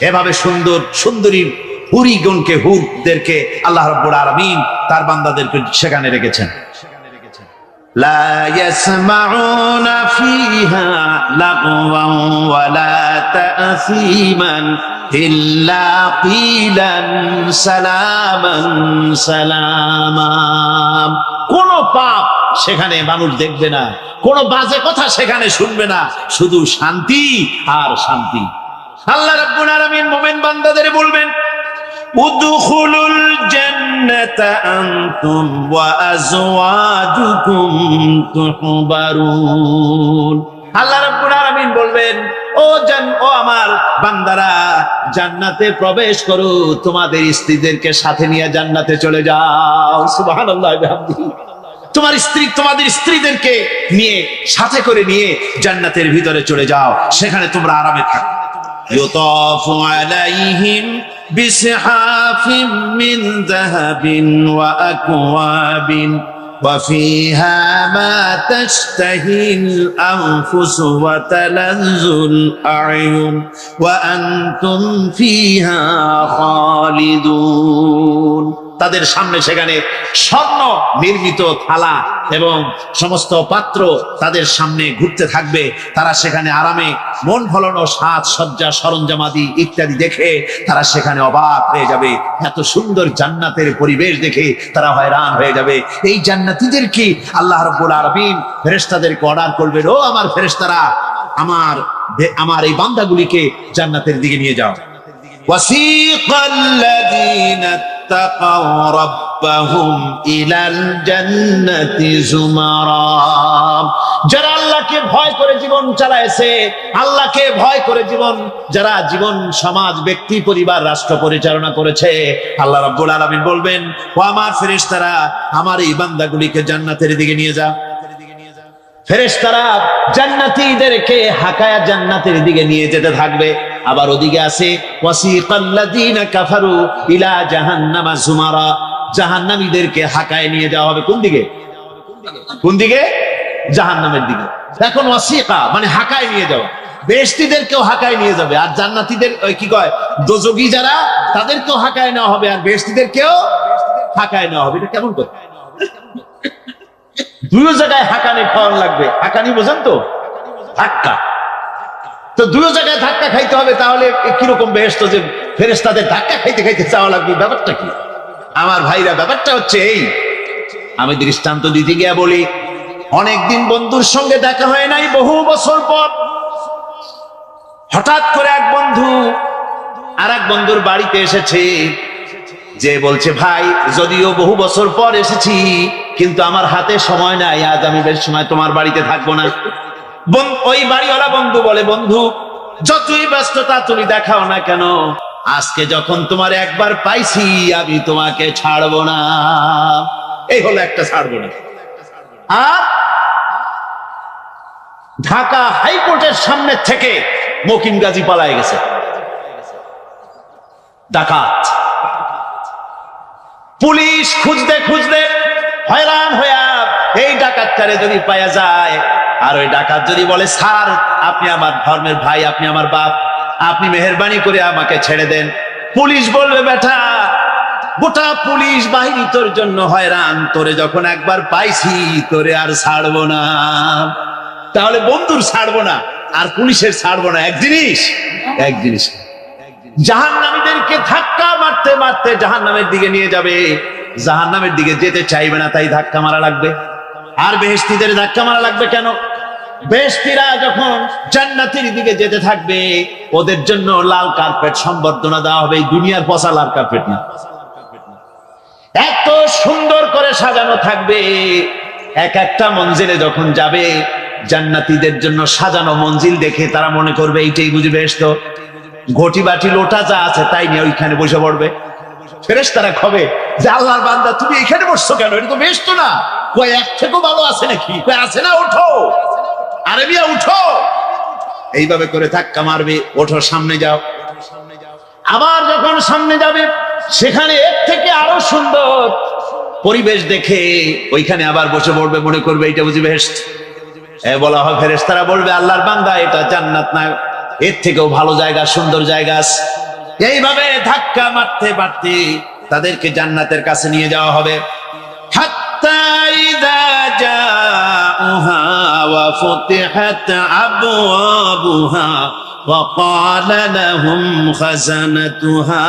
এভাবে সুন্দর সুন্দরী হুরিগণকে, হুরদেরকে আল্লাহ রাব্বুল আলামিন তার বান্দাদেরকে সেখানে রেখেছেন। লা ইয়াসমাউনা ফিহা লাগওয়ান ওয়ালা তাসীমান ইল্লা কিলান সালামান সালামা। কোন পাপ সেখানে মানুষ দেখবে না, কোন বাজে কথা সেখানে শুনবে না, শুধু শান্তি আর শান্তি। আল্লাহ রাব্বুল আলামিন মুমিন বান্দাদের বলবেন, উদখুলুল জান্নাতা আনতুম ওয়া আজওয়াজুকুম তুহবারুন। আল্লাহ রাব্বুল আলামিন বলবেন, ও ও আমার বান্দারা, জান্নাতে প্রবেশ করো, তোমাদের স্ত্রীদেরকে সাথে নিয়ে জান্নাতে চলে যাও। সুবহানাল্লাহ বিহামদিহি। তোমাদের স্ত্রীদেরকে নিয়ে, সাথে করে নিয়ে জান্নাতের ভিতরে চলে যাও, সেখানে তোমরা আরামে থাকো। ইউতাফু আলাইহিম বিসহাফিম মিন যাহাবিন ওয়া আকওয়াবিন وفيها ما تشتهي الأنفس وتلذ الأعين وأنتم فيها خالدون। তাদের সামনে সেখানে স্বর্ণ নির্মিত থালা এবং সমস্ত পাত্র তাদের সামনে ঘুরতে থাকবে। তারা সেখানে আরামে মন ভোলানো সাজ সজ্জা সরঞ্জামাদি ইত্যাদি দেখে তারা সেখানে অবাক হয়ে যাবে। এত সুন্দর জান্নাতের পরিবেশ দেখে তারা হয়রান হয়ে যাবে। এই জান্নাতীদের কি আল্লাহ রাব্বুল আলামিন ফেরেশতাদেরকে অর্ডার করবেন, ও আমার ফেরেশতারা, আমার এই বান্দাগুলিকে জান্নাতের দিকে নিয়ে যাও। وسيق الذين اتقوا ربهم إلى الجنة زمرا। যারা আল্লাহকে ভয় করে জীবন চালায়ছে, আল্লাহকে ভয় করে যারা জীবন সমাজ ব্যক্তি পরিবার রাষ্ট্র পরিচালনা করেছে, আল্লাহ রাব্বুল আলামিন বলবেন, ও আমার ফেরেশতারা, আমার এই বান্দাগুলিকে জান্নাতের দিকে নিয়ে যাও। ফেরেশতারা জান্নাতীদেরকে হাকায়া জান্নাতের দিকে নিয়ে যেতে থাকবে। আবার ওদিকে আছে ওয়াসিকাল্লাযীনা কাফারু ইলা জাহান্নামা যুমারা, জাহান্নামীদেরকে হাকায় নিয়ে যাওয়া হবে কোন দিকে? কোন দিকে? জাহান্নামের দিকে। এখন ওয়াসিকা মানে হাকায় নিয়ে যাওয়া, বেহেশতীদেরকেও হাকায় নিয়ে যাবে, আর জান্নাতীদের কি কয় দোজখী যারা তাদেরকেও হাকায় নেওয়া হবে, আর বেহেশতীদেরকেও হাকায় নেওয়া হবে। এটা কেমন কথা? দুই জায়গায় হাকানি খাওয়ান লাগবে। হাকানি বোঝেন তো? ধাক্কা। তো দুই জায়গায় ধাক্কা খাইতে হবে, তাহলে কিরকম বেহেশত যে ফেরেশতাদের ধাক্কা খাইতে খাইতে চাওয়া লাগবে, ব্যাপারটা কি? আমার ভাইরা, ব্যাপারটা হচ্ছে এই, আমি দৃষ্টান্ত দিতে গিয়া বলি, অনেকদিন বন্ধুর সঙ্গে দেখা হয় নাই, বহু বছর পর হঠাৎ করে এক বন্ধু আর এক বন্ধুর বাড়িতে এসেছে, যে বলছে, ভাই যদিও বহু বছর পর এসেছি, কিন্তু আমার হাতে সময় নাই, আজ আমি বেশ সময় তোমার বাড়িতে থাকবো না। ওই বাড়িওয়ালা বন্ধু বলে, বন্ধু যতই ব্যস্ততা তুমি দেখাও না কেন, আজকে যখন তোমার একবার পাইছি, আমি তোমাকে ছাড়বো না। এই হলো একটা ছাড়বো না। আর ঢাকা হাইকোর্টের সামনে থেকে মকিম গাজী পালায় গেছে, ডাকাত। পুলিশ খুঁজতে খুঁজতে হয়রান হইয়া এই ডাকাতটারে যদি পাওয়া যায়, আর ওই ডাকাত যদি বলে, স্যার আপনি আমার ধর্মের ভাই, আপনি আমার বাপ, আপনি মেহেরবানি করে আমাকে ছেড়ে দেন, পুলিশ বলবে, বেটা গোটা পুলিশ বাহিনী তোর জন্য হয়রান, তোরে যখন একবার পাইছি তোরে আর ছাড়বো না। তাহলে বন্ধুর ছাড়বো না আর পুলিশের ছাড়বো না এক জিনিস? এক জিনিস। জাহান্নামীদেরকে ধাক্কা মারতে মারতে জাহান্নামের দিকে নিয়ে যাবে, জাহান্নামের দিকে যেতে চাইবে না, তাই ধাক্কা মারা লাগবে। আর বেহেশতীদের ধাক্কা মারা লাগবে কেন? বেহেশতীরা যখন জান্নাতের দিকে যেতে থাকবে, ওদের জন্য লাল কার্পেট সম্বর্ধনা দেওয়া হবে। এই দুনিয়ার পচা লাল কার্পেট না, এত সুন্দর করে সাজানো থাকবে। এক একটা মঞ্জিলে যখন যাবে, জান্নাতীদের জন্য সাজানো মঞ্জিল দেখে তারা মনে করবে এইটাই বুঝি বেহেশত। ঘটি বাটি লোটা যা আছে তাই নিয়ে ওইখানে বসে পড়বে। ফেরেশতারা কবে যে, আল্লাহর বান্দা তুমি এখানে বসছো কেন? এটা তো বেহেশত না। কই এক থেকেও ভালো আছে নাকি? কই আছে না, ওঠো আরে মিয়া উঠো। এইভাবে করে ধাক্কা মারবে, ওঠো সামনে যাও। আবার যখন সামনে যাবে, সেখানে এর থেকে আরো সুন্দর পরিবেশ দেখে ওইখানে আবার বসে পড়বে, মনে করবে এটা বুঝি বেহেশত। বলা হয়, ফেরেশতারা বলবে, আল্লাহর বান্দা এটা জান্নাত না, এর থেকেও ভালো জায়গা, সুন্দর জায়গা আছে। এইভাবে ধাক্কা মারতে মারতে তাদেরকে জান্নাতের কাছে নিয়ে যাওয়া হবে। হাত্তা ইযা জাউহা ওয়া ফুতিহাত আবওয়াবুহা ওয়া ক্বালা লাহুম খাযানাতুহা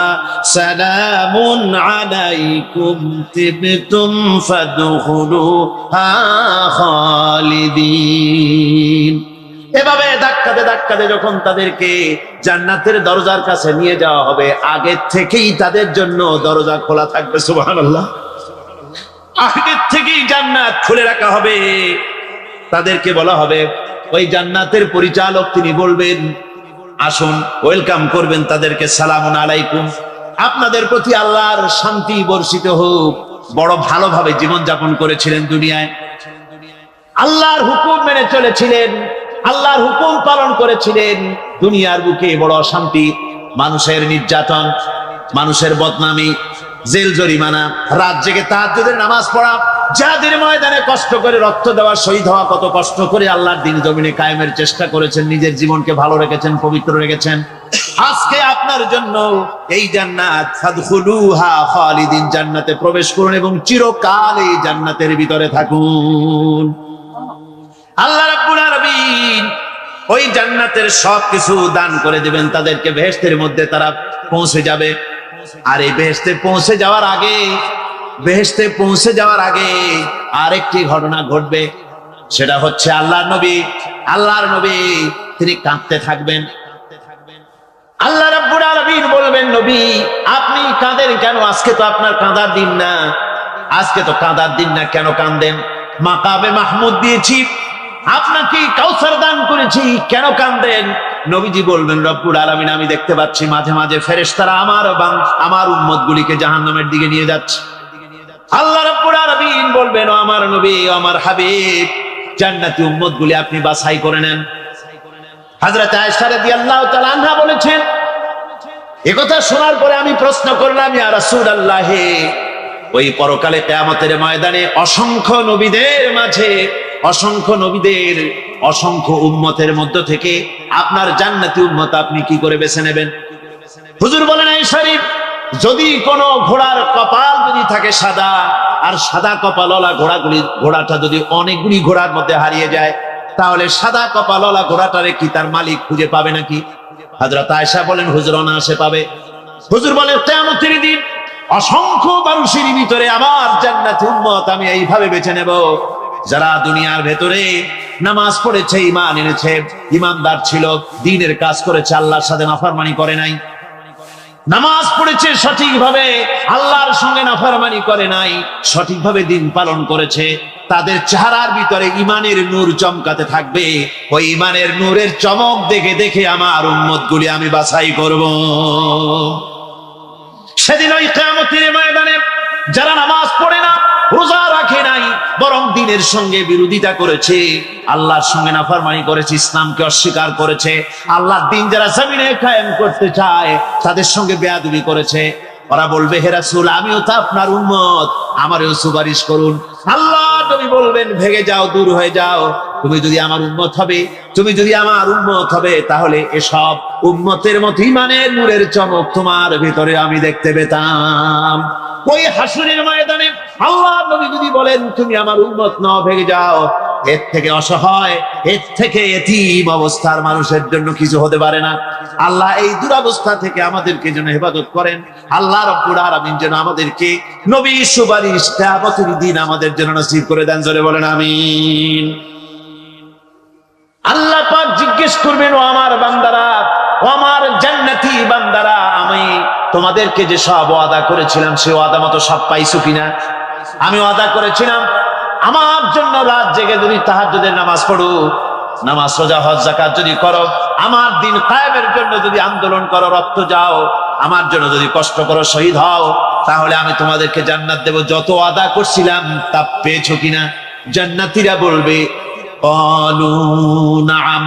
সালামুন আলাইকুম তিবতুম ফাদখুলুহা খালিদিন। এভাবে ধাক্কাতে ধাক্কাতে যখন তাদেরকে জান্নাতের দরজার কাছে নিয়ে যাওয়া হবে, আগে থেকেই তাদের জন্য দরজা খোলা থাকবে। সুবহানাল্লাহ। আগে থেকেই জান্নাত খুলে রাখা হবে। তাদেরকে বলা হবে, ওই জান্নাতের পরিচালক তিনি বলবেন, আসুন ওয়েলকাম করবেন তাদেরকে, সালামুন আলাইকুম, আপনাদের প্রতি আল্লাহর শান্তি বর্ষিত হোক। বড় ভালোভাবে জীবনযাপন করেছিলেন দুনিয়ায়, আল্লাহর হুকুম মেনে চলেছিলেন, আল্লাহর হুকুম পালন করেছিলেন। দুনিয়ার বুকে বড় অশান্তি, মানুষের নির্যাতন, মানুষের বদনামি, জেল জরিমানা, রাত জেগে তাহাজ্জুদের নামাজ পড়া, যাদের ময়দানে কষ্ট করে রক্ত দেওয়া, শহীদ হওয়া, কত কষ্ট করে আল্লাহর দ্বীন জমিনে কায়েমের চেষ্টা করেছেন, নিজের জীবনকে ভালো রেখেছেন, পবিত্র রেখেছেন। আজকে আপনার জন্য এই জান্নাত, ফাদখুলুহা খালিদিন, জান্নাতে প্রবেশ করুন এবং চিরকাল এই জান্নাতের ভিতরে থাকুন। আল্লাহ রাব্বুল আলামিন ওই জান্নাতের সবকিছু দান করে দিবেন তাদেরকে, বেহেশতের মধ্যে তারা পৌঁছে যাবে। আর এই বেহেশতে পৌঁছে যাওয়ার আগে আরেকটি ঘটনা ঘটবে, সেটা হচ্ছে আল্লাহর নবী তিনি কাঁদতে থাকবেন। আল্লাহ রাব্বুল আলামিন বলবেন, নবী আপনি কাঁদেন কেন? আজকে তো আপনার কাঁদার দিন না, কেন কাঁদেন? মাকামে মাহমুদ দিয়েছি, আপনাকে কাউসার দান করেছি, কেন কাঁদেন? নবীজি বলবেন, রব্বুল আলামিন আমি দেখতে পাচ্ছি মাঝে মাঝে ফেরেশতারা আমার উম্মতগুলিকে জাহান্নামের দিকে নিয়ে যাচ্ছে। আল্লাহ রাব্বুল আলামিন বলবেন, ও আমার নবী, ও আমার হাবিব, জান্নাতি উম্মতগুলি আপনি বাছাই করে নেন। হযরত আয়েশা রাদিয়াল্লাহু তাআলা আনহা বলেছেন, একথা শোনার পরে আমি প্রশ্ন করলাম, ইয়া রাসূলুল্লাহ, ওই পরকালে কিয়ামতের ময়দানে অসংখ্য নবীদের অসংখ্য উম্মতের মধ্য থেকে আপনার জান্নাতি উম্মত আপনি কি করে বেছে নেবেন? হুজুর বলেন, এই শরীফ, যদি কোনো ঘোড়ার কপাল যদি থাকে সাদা, আর সাদা কপালওয়ালা ঘোড়াটা যদি অনেকগুলি ঘোড়ার মধ্যে হারিয়ে যায়, তাহলে সাদা কপালওয়ালা ঘোড়াটারে কি তার মালিক খুঁজে পাবে নাকি? হযরত আয়েশা বলেন, হুজুর অনায়াসে পাবে। হুজুর বলেন, কিয়ামতের দিন অসংখ্য মানুষের ভিতরে আমার জান্নাতি উম্মত আমি এইভাবে বেছে নেব, যারা দুনিয়ার ভেতরে নামাজ পড়েছে, ঈমান এনেছে, ঈমানদার ছিল, দ্বীনের কাজ করেছে, আল্লাহর সাথে নাফরমানি করে নাই, নামাজ পড়েছে সঠিকভাবে, আল্লাহর সঙ্গে নাফরমানি করে নাই, সঠিকভাবে দ্বীন পালন করেছে, তাদের চেহারার ভিতরে ঈমানের নূর চমকাতে থাকবে। ওই ঈমানের নূরের চমক দেখে দেখে আমার উম্মতগুলি আমি বাছাই করব। সেদিন ওই কিয়ামতের ময়দানে যারা নামাজ পড়ে না, রোজা রাখে নাই, বরং দ্বীনের সঙ্গে বিরোধিতা করেছে, আল্লাহর সঙ্গে নাফরমানি করেছে, ইসলামকে অস্বীকার করেছে, আল্লাহর দ্বীন যারা জমিনে কায়েম করতে চায় তাদের সঙ্গে বেয়াদবি করেছে, ওরা বলবে, হে রাসূল, আমিও তো আপনার উম্মত, আমারও সুপারিশ করুন। আল্লাহ নবী বলবেন, ভেগে যাও, দূর হয়ে যাও, তুমি যদি আমার উম্মত হবে তাহলে এসব উম্মতের মতো ঈমানের নূরের চমক তোমার ভিতরে আমি দেখতে পেতাম। ওই হাসরের ময়দানে আল্লাহ নবী যদি বলেন, তুমি আমার উম্মত নও, ভেগে যাও, এর থেকে অসহায়, এর থেকে এতিম অবস্থার মানুষের জন্য কিছু হতে পারে না। আল্লাহ এই দুরবস্থা থেকে আমাদেরকে যেন হেফাজত করেন। আল্লাহ রাব্বুল আলামিন যেন আমাদেরকে নবীর সুপারিশ কিয়ামতের দিন আমাদের জন্য নসিব করে দেন, জোরে বলেন আমিন। আল্লাহ পাক জিজ্ঞেস করবেন, ও আমার বান্দারা, ও আমার জান্নাতি বান্দারা, আমি তোমাদেরকে যে সব ওয়াদা করেছিলাম সে ওয়াদা মতো সব পাইছো কিনা? আমি ওয়াদা করেছিলাম আমার জন্য রাত জেগে যদি তাহাজ্জুদের নামাজ পড়ো, নামাজ, রোজা, হজ, যাকাত যদি করো, আমার দিন কায়েমের জন্য যদি আন্দোলন করো, রক্ত যাও, আমার জন্য যদি কষ্ট করো, শহীদ হও, তাহলে আমি তোমাদেরকে জান্নাত দেব। যত ওয়াদা করছিলাম তা পেয়েছো কিনা? জান্নাতীরা বলবে, ক্বালু নাআম,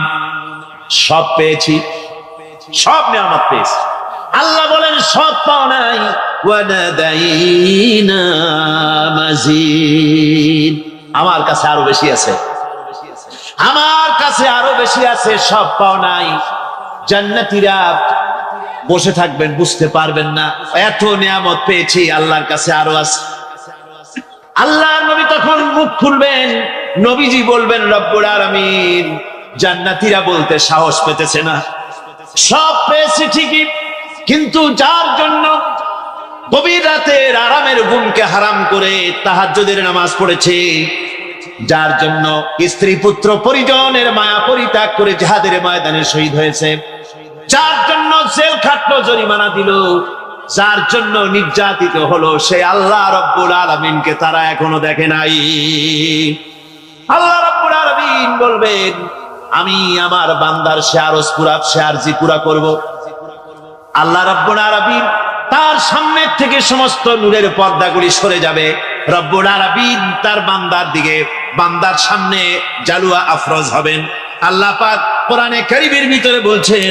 সব পেয়েছি, সব নিয়ামত পেয়েছি। আল্লাহ বলেন, সব পাও নাই, ওয়ানাদাইনা মাজিদ, আমার কাছে আরো বেশি আছে, আমার কাছে আরো বেশি আছে, সব পাও নাই। জান্নাতীরা বসে থাকবেন, বুঝতে পারবেন না, এত নিয়ামত পেয়েছি, আল্লাহর কাছে আরো আছে। আল্লাহর নবী তখন মুখ খুলবেন, নবীজি বলবেন, রব্বুল আলামিন, জান্নাতীরা বলতে সাহস পেতেছে না, সব পেয়েছি ঠিকই, কিন্তু যার জন্য গভীর রাতের আরামের ঘুমকে হারাম করে তাহাজ্জুদের নামাজ পড়েছে, যার জন্য স্ত্রী পুত্র পরিজনের মায়া পরিত্যাগ করে জিহাদের ময়দানে শহীদ হয়েছে, যার জন্য জেল খাটলো, জরিমানা দিল, যার জন্য নির্যাতিত হলো, সে আল্লাহ রাব্বুল আলামিনকে তারা এখনো দেখে নাই। আল্লাহ রাব্বুল আলামিন বলবেন, আমি আমার বান্দার সে আরজ পুরা সে আরজি পুরা করব। আল্লাহ রাব্বুল আলামিন তার সামনে থেকে সমস্ত নূরের পর্দাগুলি সরে যাবে। রব্বুল আলামিন তার বান্দার দিকে, বান্দার সামনে জালুয়া আফরোজ হবেন। আল্লাহ পাক কোরআনে কারীমের ভিতরে বলছেন,